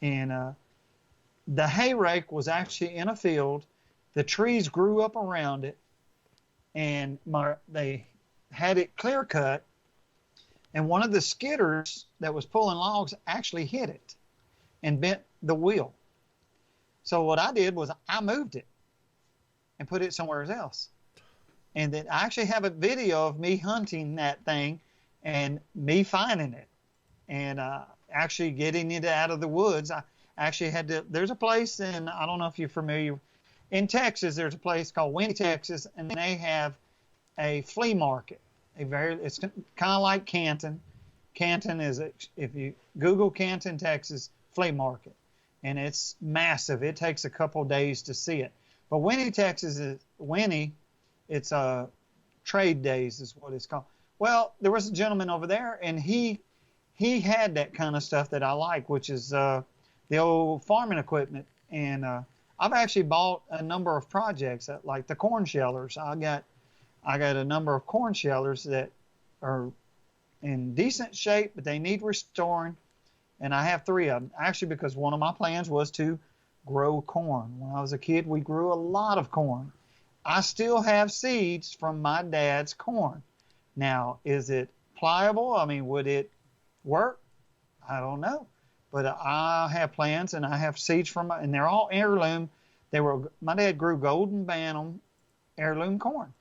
And the hay rake was actually in a field. The trees grew up around it, and they had it clear cut. And one of the skidders that was pulling logs actually hit it and bent the wheel. So what I did was I moved it and put it somewhere else. And then I actually have a video of me hunting that thing and me finding it and actually getting it out of the woods. I actually had to, there's a place in, I don't know if you're familiar, in Texas, there's a place called Winnie, Texas, and they have a flea market. It's kind of like Canton. Canton is, if you Google Canton, Texas, flea market, and it's massive. It takes a couple days to see it. But Winnie, Texas it's trade days is what it's called. Well, there was a gentleman over there, and he had that kind of stuff that I like, which is the old farming equipment. And I've actually bought a number of projects, like the corn shellers. I got a number of corn shellers that are in decent shape, but they need restoring. And I have 3 of them, actually, because one of my plans was to grow corn. When I was a kid, we grew a lot of corn. I still have seeds from my dad's corn. Now, is it pliable? I mean, would it work? I don't know. But I have plans, and I have seeds from, and they're all heirloom. My dad grew Golden Bantam heirloom corn.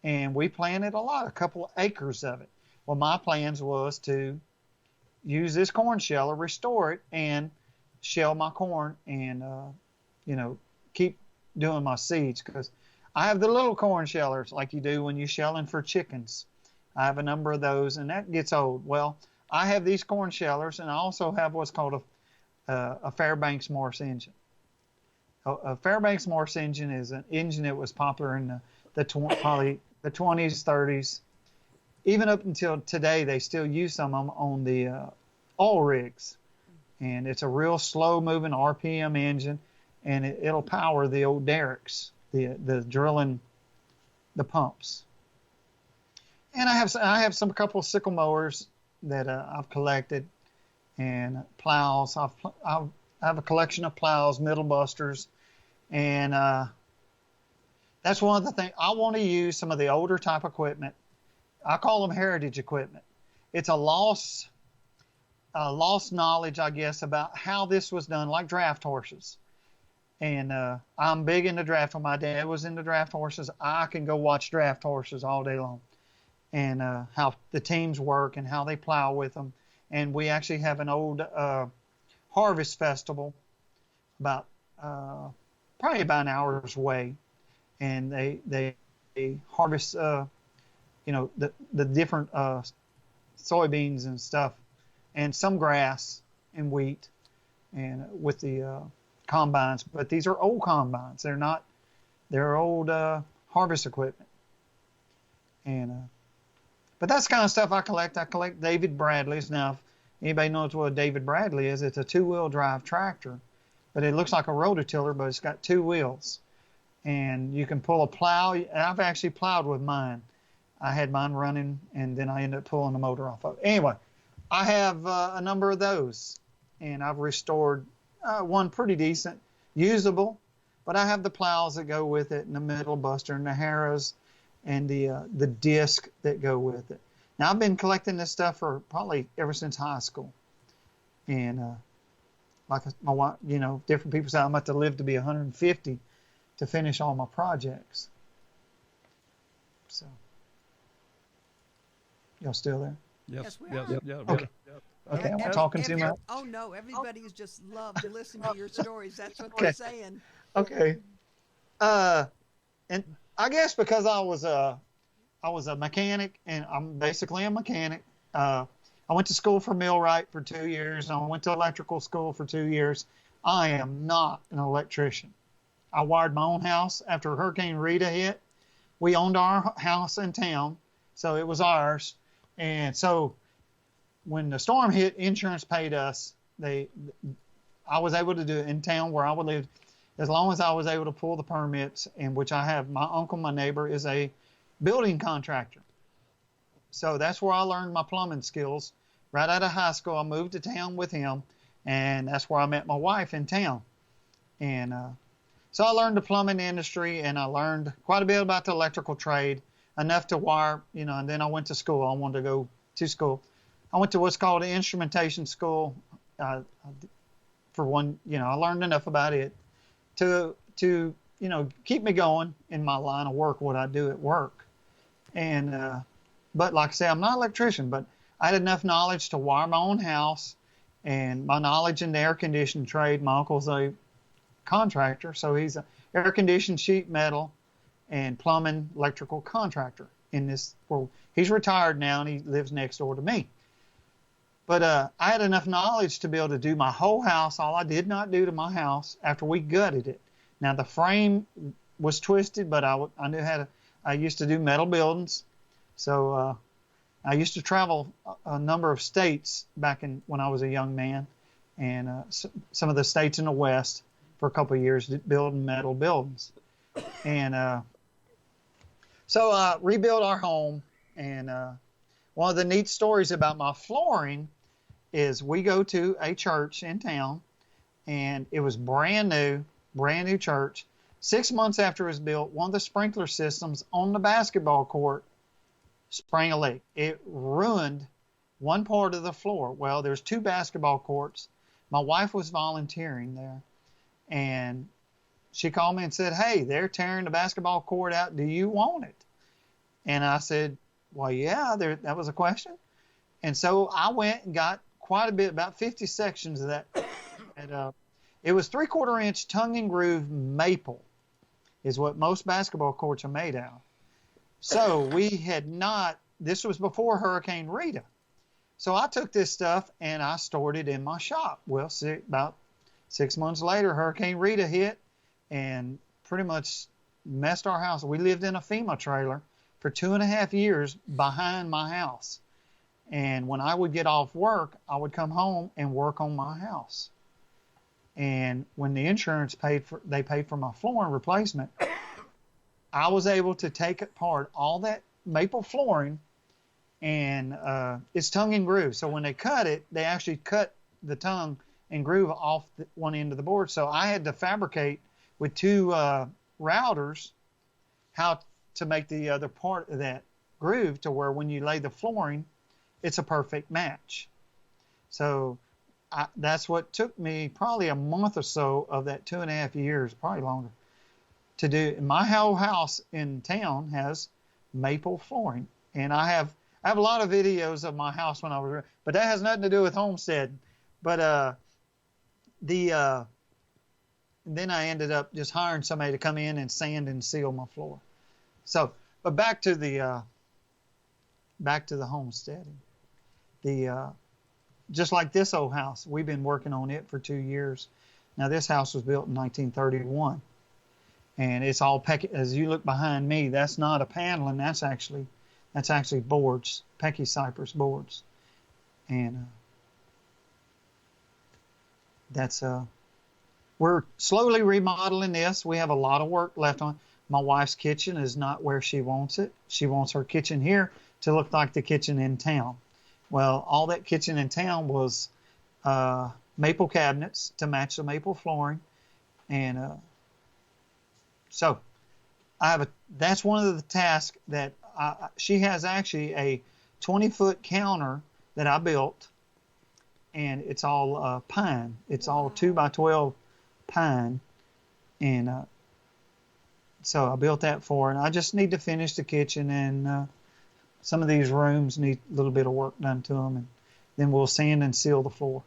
And we planted a couple of acres of it. Well, my plans was to use this corn sheller, restore it, and shell my corn and, keep doing my seeds. Because I have the little corn shellers like you do when you're shelling for chickens. I have a number of those, and that gets old. Well, I have these corn shellers, and I also have what's called a Fairbanks Morse engine. A Fairbanks Morse engine is an engine that was popular in probably the 20s, 30s. Even up until today, they still use some of them on the oil rigs. And it's a real slow-moving RPM engine, and it'll power the old derricks, the drilling, the pumps. And I have a couple of sickle mowers that I've collected, and plows. I have a collection of plows, middle busters, and that's one of the things. I want to use some of the older type equipment. I call them heritage equipment. It's a lost knowledge, I guess, about how this was done, like draft horses. And I'm big into draft. My dad was into draft horses. I can go watch draft horses all day long, and how the teams work and how they plow with them. And we actually have an old harvest festival about probably about an hour's way, and they harvest the different soybeans and stuff, and some grass and wheat, and with the combines. But these are old combines. They're old harvest equipment. And but that's the kind of stuff I collect. I collect David Bradleys. Now, if anybody knows what a David Bradley is, it's a 2-wheel drive tractor, but it looks like a rototiller, but it's got 2 wheels. And you can pull a plow. I've actually plowed with mine. I had mine running, and then I ended up pulling the motor off of it. Anyway, I have a number of those, and I've restored one pretty decent, usable, but I have the plows that go with it, and the middle buster, and the harrows, and the disc that go with it. Now, I've been collecting this stuff for probably ever since high school, and like my wife, different people say I'm about to live to be 150 to finish all my projects. So, y'all still there? Yes, we are. Yep. Okay, am I talking too much? Oh no, everybody's just love to listen to your stories. That's what they're saying. Okay. And I guess because I was a mechanic, and I'm basically a mechanic. I went to school for millwright for 2 years, and I went to electrical school for 2 years. I am not an electrician. I wired my own house after Hurricane Rita hit. We owned our house in town, so it was ours. And so when the storm hit, insurance paid us. I was able to do it in town where I would live. as long as I was able to pull the permits, in which I have. My uncle, my neighbor, is a building contractor. So that's where I learned my plumbing skills. Right out of high school, I moved to town with him, and that's where I met my wife in town. And so I learned the plumbing industry, and I learned quite a bit about the electrical trade, enough to wire, and then I went to school. I wanted to go to school. I went to what's called an instrumentation school. For one, I learned enough about it to keep me going in my line of work, what I do at work. And but like I say, I'm not an electrician, but I had enough knowledge to wire my own house, and my knowledge in the air conditioning trade. My uncle's a contractor, so he's an air conditioned sheet metal and plumbing electrical contractor in this world. He's retired now, and he lives next door to me. But I had enough knowledge to be able to do my whole house. All I did not do to my house after we gutted it. Now the frame was twisted, but I knew how to. I used to do metal buildings, so I used to travel a number of states back when I was a young man, and some of the states in the West for a couple of years building metal buildings. And so I rebuilt our home, and one of the neat stories about my flooring is we go to a church in town, and it was brand new church. 6 months after it was built, one of the sprinkler systems on the basketball court sprang a leak. It ruined one part of the floor. Well, there's 2 basketball courts. My wife was volunteering there, and she called me and said, "Hey, they're tearing the basketball court out. Do you want it?" And I said, "Well, yeah, that was a question." And so I went and got quite a bit, about 50 sections of that. And, it was 3/4 inch tongue and groove maple is what most basketball courts are made out of. So we had not, this was before Hurricane Rita. So I took this stuff and I stored it in my shop. Well, about 6 months later, Hurricane Rita hit and pretty much messed our house. We lived in a FEMA trailer for 2.5 years behind my house. And when I would get off work, I would come home and work on my house. And when the insurance paid for my flooring replacement, I was able to take apart all that maple flooring, and it's tongue and groove. So when they cut it, they actually cut the tongue and groove off one end of the board. So I had to fabricate with 2 routers how to make the other part of that groove to where when you lay the flooring, it's a perfect match. So that's what took me probably a month or so of that 2.5 years, probably longer, to do. My whole house in town has maple flooring, and I have a lot of videos of my house when I was, but that has nothing to do with Homestead. But then I ended up just hiring somebody to come in and sand and seal my floor. So, but back to the homesteading. Just like this old house, we've been working on it for 2 years. Now this house was built in 1931, and it's all as you look behind me, that's not a paneling, that's actually boards, Pecky cypress boards. And we're slowly remodeling this. We have a lot of work left on. My wife's kitchen is not where she wants it. She wants her kitchen here to look like the kitchen in town. Well, all that kitchen in town was maple cabinets to match the maple flooring, and so that's one of the tasks that she has, actually a 20-foot counter that I built, and it's all pine. It's all 2x12 pine, and so I built that for her. And I just need to finish the kitchen, and some of these rooms need a little bit of work done to them, and then we'll sand and seal the floor.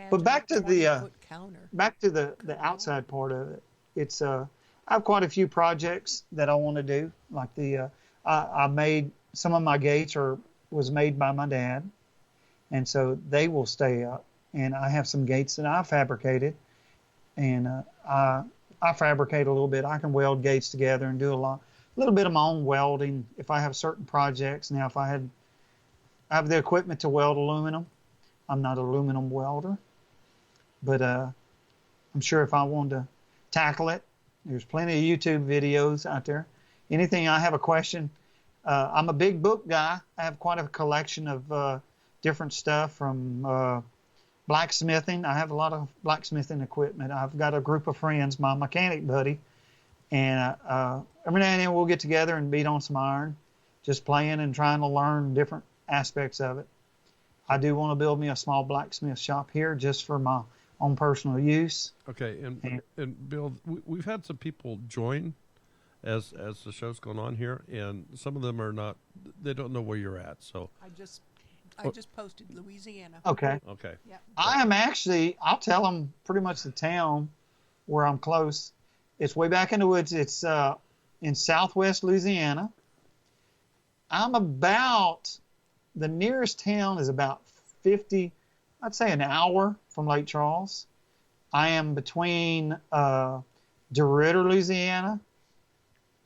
But back to the outside part of it, it's I have quite a few projects that I want to do. Like I made some of my gates was made by my dad, and so they will stay up. And I have some gates that I fabricated, and I fabricate a little bit. I can weld gates together and do a little bit of my own welding if I have certain projects. Now, if I have the equipment to weld aluminum, I'm not an aluminum welder, but I'm sure if I wanted to tackle it. There's plenty of YouTube videos out there. Anything I have a question, I'm a big book guy. I have quite a collection of different stuff from blacksmithing. I have a lot of blacksmithing equipment. I've got a group of friends, my mechanic buddy, and every now and then we'll get together and beat on some iron, just playing and trying to learn different aspects of it. I do want to build me a small blacksmith shop here just for my own personal use. Okay, and Bill, we've had some people join as the show's going on here, and some of them are not. They don't know where you're at. So I just posted Louisiana. Okay. Okay. Yeah. I am actually, I'll tell them pretty much the town where I'm close. It's way back in the woods. It's in southwest Louisiana. I'm about, the nearest town is about 50, I'd say an hour from Lake Charles. I am between DeRidder, Louisiana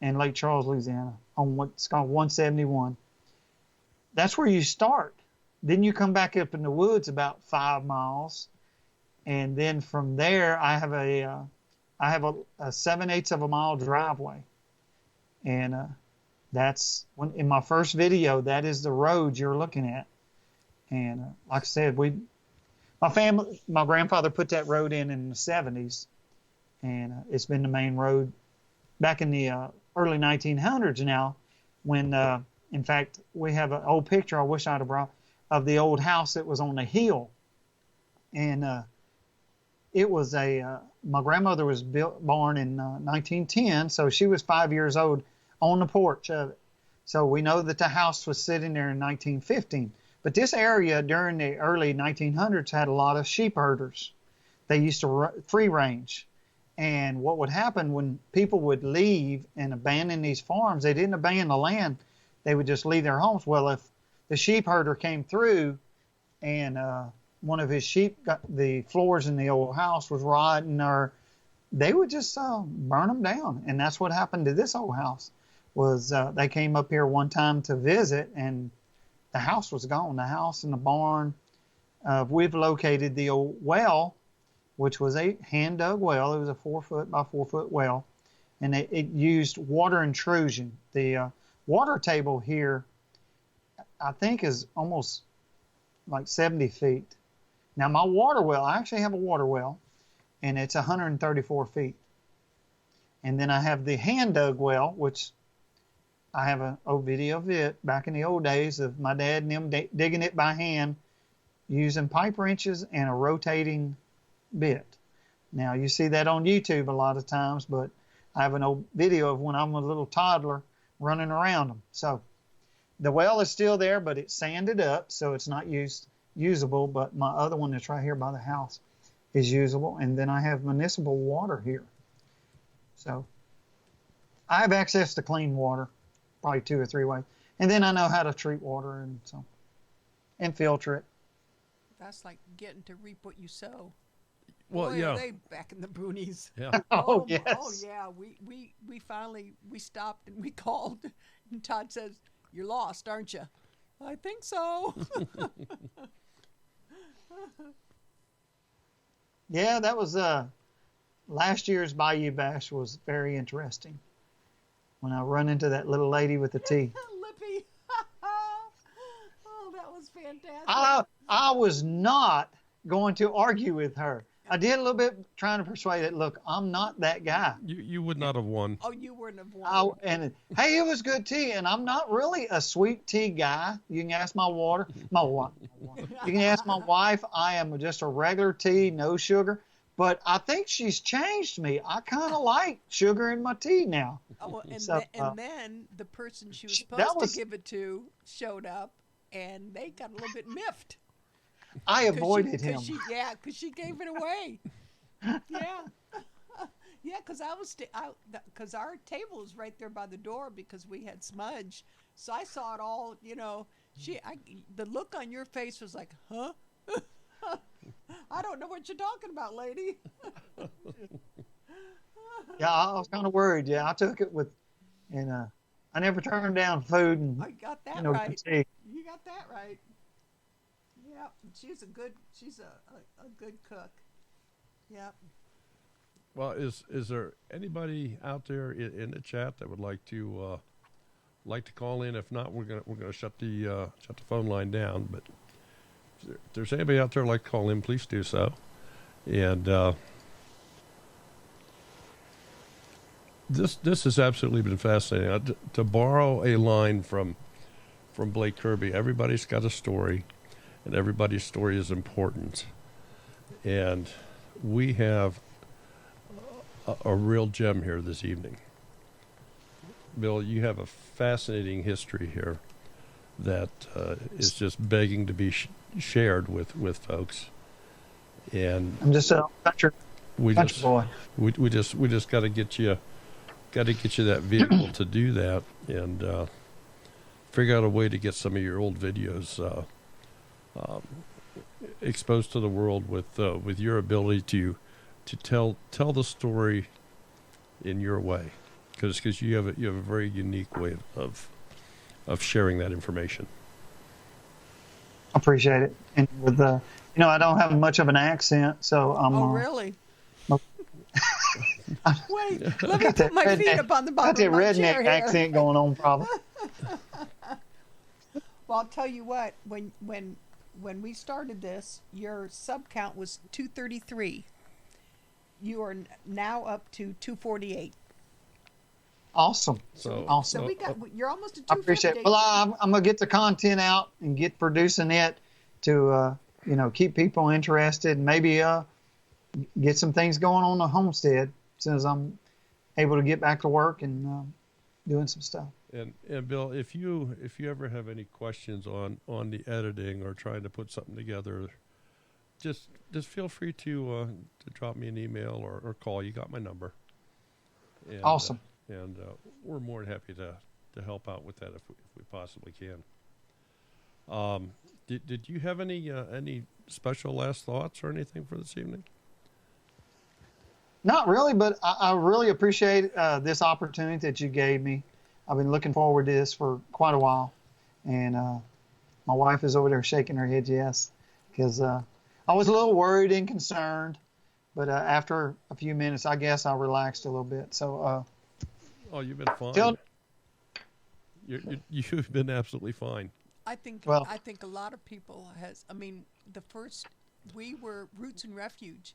and Lake Charles, Louisiana on what's called 171. That's where you start. Then you come back up in the woods about 5 miles, and then from there I have a 7/8 of a mile driveway, and that's when in my first video that is the road you're looking at. And like I said, my grandfather put that road in the 70s, and it's been the main road back in the early 1900s now. When in fact we have an old picture I wish I'd have brought of the old house that was on the hill, and it was my grandmother was born in 1910, so she was 5 years old on the porch of it. So we know that the house was sitting there in 1915. But this area during the early 1900s had a lot of sheep herders. They used to free range. And what would happen when people would leave and abandon these farms, they didn't abandon the land, they would just leave their homes. Well, if the sheep herder came through and one of his sheep got the floors in the old house was rotten, or they would just burn them down. And that's what happened to this old house. Was they came up here one time to visit, and the house was gone. The house and the barn. We've located the old well, which was a hand-dug well. It was a 4-foot by 4-foot well, and it used water intrusion. The water table here, I think, is almost like 70 feet. Now, my water well, I actually have a water well, and it's 134 feet. And then I have the hand-dug well, which I have an old video of it back in the old days of my dad and them digging it by hand using pipe wrenches and a rotating bit. Now, you see that on YouTube a lot of times, but I have an old video of when I'm a little toddler running around them. So the well is still there, but it's sanded up, so it's not usable. But my other one that's right here by the house is usable. And then I have municipal water here. So I have access to clean water, probably 2 or 3 ways. And then I know how to treat water and filter it. That's like getting to reap what you sow. Well, Boy, yeah. are they back in the boonies. Yeah. Oh, yes. Oh, yeah. We finally stopped and we called. And Todd says, "You're lost, aren't you?" I think so. Yeah, that was last year's Bayou Bash was very interesting. When I run into that little lady with the tea. Lippy. Oh, that was fantastic. I was not going to argue with her. I did a little bit trying to persuade it. Look, I'm not that guy. You would not have won. Oh, you wouldn't have won. Hey, it was good tea, and I'm not really a sweet tea guy. You can ask my wife. You can ask my wife. I am just a regular tea, no sugar. But I think she's changed me. I kind of like sugar in my tea now. Oh, and, So, then the person she was that supposed was- to give it to showed up, and they got a little bit miffed. I avoided him. Because she gave it away. Yeah. Yeah, because because our table is right there by the door because we had smudge. So I saw it all, the look on your face was like, huh? I don't know what you're talking about, lady. Yeah, I was kind of worried. Yeah, I took it and I never turned down food and I got that good right. tea. You got that right. Yeah, she's a good cook. Yep. Well, is there anybody out there in the chat that would like to call in? If not, we're gonna shut the phone line down. But if there's anybody out there who'd like to call in, please do so. And this has absolutely been fascinating. To borrow a line from Blake Kirby, everybody's got a story, and everybody's story is important. And we have a real gem here this evening. Bill, you have a fascinating history here that is just begging to be shared with folks. And I'm just a country boy. We just got to get you that vehicle to do that, and figure out a way to get some of your old videos exposed to the world with your ability to tell the story in your way, because you have a very unique way of sharing that information. Appreciate it. And with I don't have much of an accent, so I'm. Oh, really? Wait, let me put my feet up on the bottom of my chair redneck here. accent going on, probably. Well, I'll tell you what. When we started this, your sub count was 233. You are now up to 248. Awesome. So So you're almost at 250. I appreciate it. Well, I'm gonna get the content out and get producing it to keep people interested. Maybe get some things going on the homestead as soon as I'm able to get back to work and doing some stuff. And Bill, if you ever have any questions on the editing or trying to put something together, just feel free to drop me an email or call. You got my number. And, awesome. And we're more than happy to help out with that if we possibly can. Did you have any special last thoughts or anything for this evening? Not really, but I really appreciate this opportunity that you gave me. I've been looking forward to this for quite a while, and my wife is over there shaking her head yes, because I was a little worried and concerned, but after a few minutes, I guess I relaxed a little bit. So. Oh, you've been fine. You've been absolutely fine. I think a lot of people we were Roots and Refuge.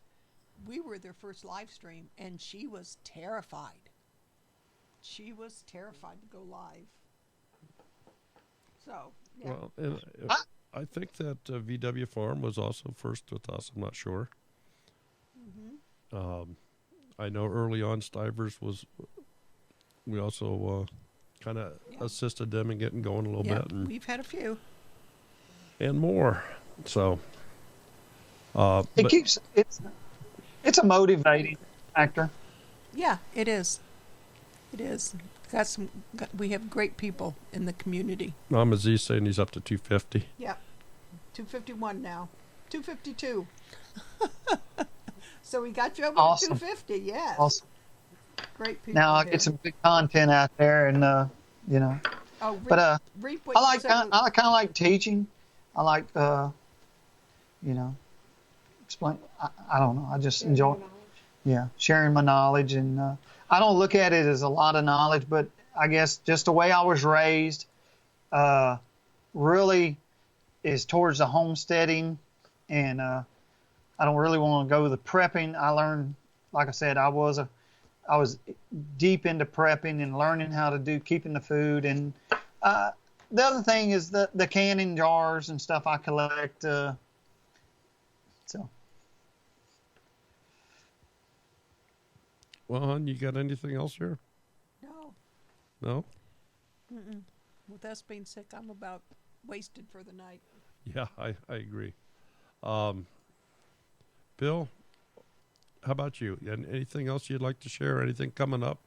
We were their first live stream, and she was terrified. She was terrified to go live. So, yeah. Well, and I think that VW Farm was also first with us. I'm not sure. Mm-hmm. I know early on Stivers was. We also kind of assisted them in getting going a little bit. And we've had a few. And more. So. It's a motivating factor. Yeah, it is. It is. We have great people in the community. Aziz saying he's up to 250. Yeah. 251 now. 252. So we got you over to 250, yes. Awesome. Great people. Now I'll get some good content out there, and Oh, but I kind of like teaching. I like explain. I don't know. I just enjoy, sharing my knowledge, and I don't look at it as a lot of knowledge, but I guess just the way I was raised, really is towards the homesteading, and I don't really want to go the prepping. I learned, like I said, I was deep into prepping and learning how to keeping the food, and the other thing is the canning jars and stuff I collect. So. Well, hon, you got anything else here? No. No? Mm-mm. With us being sick, I'm about wasted for the night. Yeah, I agree. Bill, how about you? Anything else you'd like to share? Anything coming up?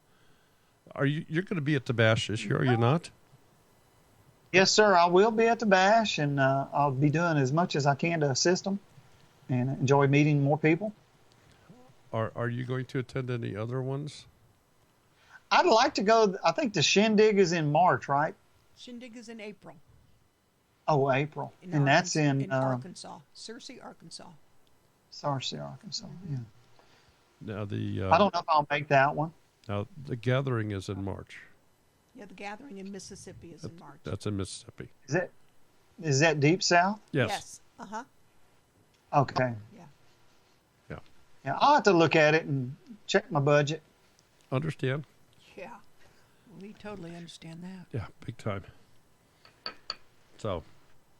You're going to be at the bash this year, are you not? Yes, sir. I will be at the bash, and I'll be doing as much as I can to assist them and enjoy meeting more people. Are you going to attend any other ones? I'd like to go. I think the Shindig is in March, right? Shindig is in April. Oh, April. And that's in Arkansas. Searcy, Arkansas. Searcy, Arkansas, yeah. Now the I don't know if I'll make that one. now the gathering is in March. Yeah, the gathering in Mississippi is in March. That's in Mississippi. Is that deep south? Yes. Uh-huh. Okay. Yeah. Yeah. Yeah, I'll have to look at it and check my budget. Understand? Yeah. We totally understand that. Yeah, big time. So,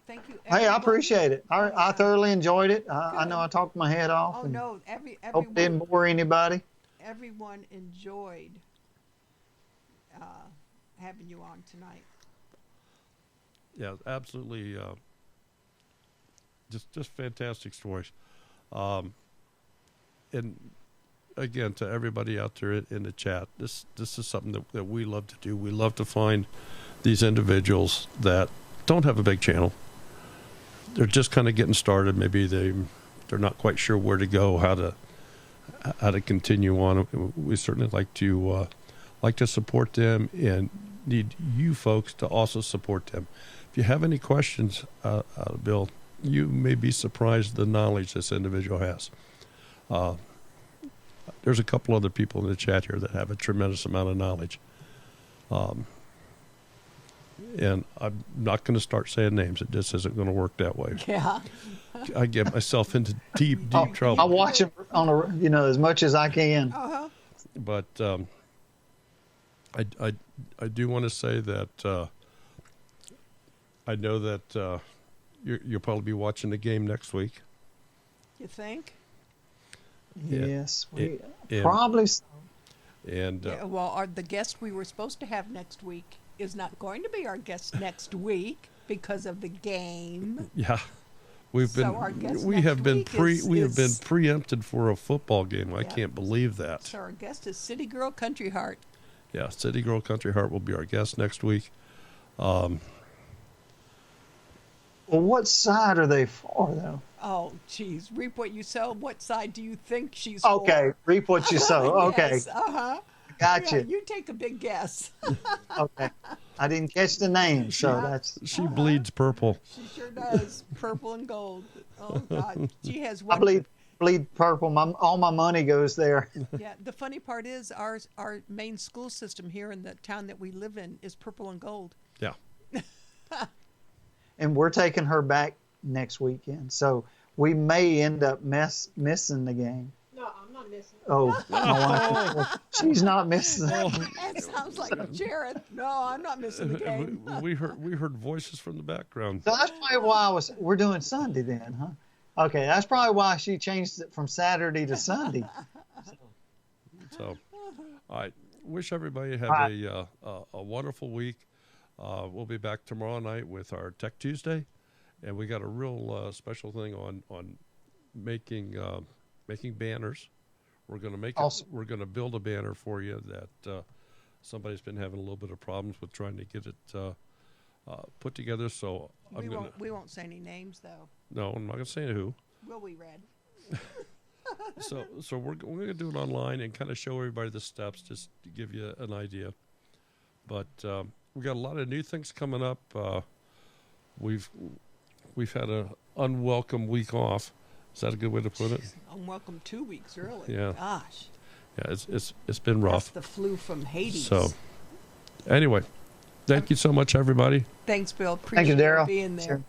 Thank you. Hey, I everyone. appreciate it. I Yeah. thoroughly enjoyed it. I know Good. I talked my head off. Oh and no, Hope it everyone didn't bore anybody. everyone enjoyed having you on tonight. yeah, absolutely. Just fantastic stories. And again, to everybody out there in the chat, this is something that we love to do. We love to find these individuals that don't have a big channel. They're just kind of getting started. Maybe they're not quite sure where to go, how to continue on. We certainly like to support them and need you folks to also support them. If you have any questions, Bill, you may be surprised the knowledge this individual has. There's a couple other people in the chat here that have a tremendous amount of knowledge. And I'm not going to start saying names. It just isn't going to work that way. Yeah. I get myself into deep I trouble. watch them on as much as I can. Uh-huh. But I do want to say that I know that you'll probably be watching the game next week. You think? Yeah. Yes, And- probably so. And Yeah, well, the guest we were supposed to have next week is not going to be our guest next week because of the game. yeah, we've So been our guest we next have been week we have been is- preempted for a football game. I Yeah. can't believe that. So our guest is City Girl Country Heart. Yeah, City Girl Country Heart will be our guest next week. Well, what side are they for, though? Oh, geez. Reap what you sow. What side do you think she's Okay, for? reap what you sow. Okay, Yes, uh-huh. gotcha. Yeah, you take a big guess. Okay, I didn't catch the name, so Yeah. that's. She bleeds purple. She sure does. Purple and gold. Oh, God. She has I one. bleed purple. All my money goes there. Yeah, the funny part is our main school system here in the town that we live in is purple and gold. Yeah. And we're taking her back next weekend, so we may end up missing the game. No, I'm not missing. Oh, my wife, she's not missing. That sounds like Jared. No, I'm not missing the game. we heard voices from the background. So that's probably why we're doing Sunday then, huh? Okay, that's probably why she changed it from Saturday to Sunday. So, all right. Wish everybody have a wonderful week. We'll be back tomorrow night with our Tech Tuesday, and we got a real special thing on making banners. We're going to make Awesome. we're going to build a banner for you that somebody's been having a little bit of problems with trying to get it put together. So We won't say any names though. no, I'm not going to say who. Will we, Red? So we're going to do it online and kind of show everybody the steps, just to give you an idea. But we got a lot of new things coming up. We've had an unwelcome week off. Is that a good way to put it? Unwelcome 2 weeks early. Yeah. Gosh. Yeah, it's been That's rough. the flu from Hades. So anyway, thank you so much, everybody. Thanks, Bill. Thank you, Appreciate Daryl. being there. Sure.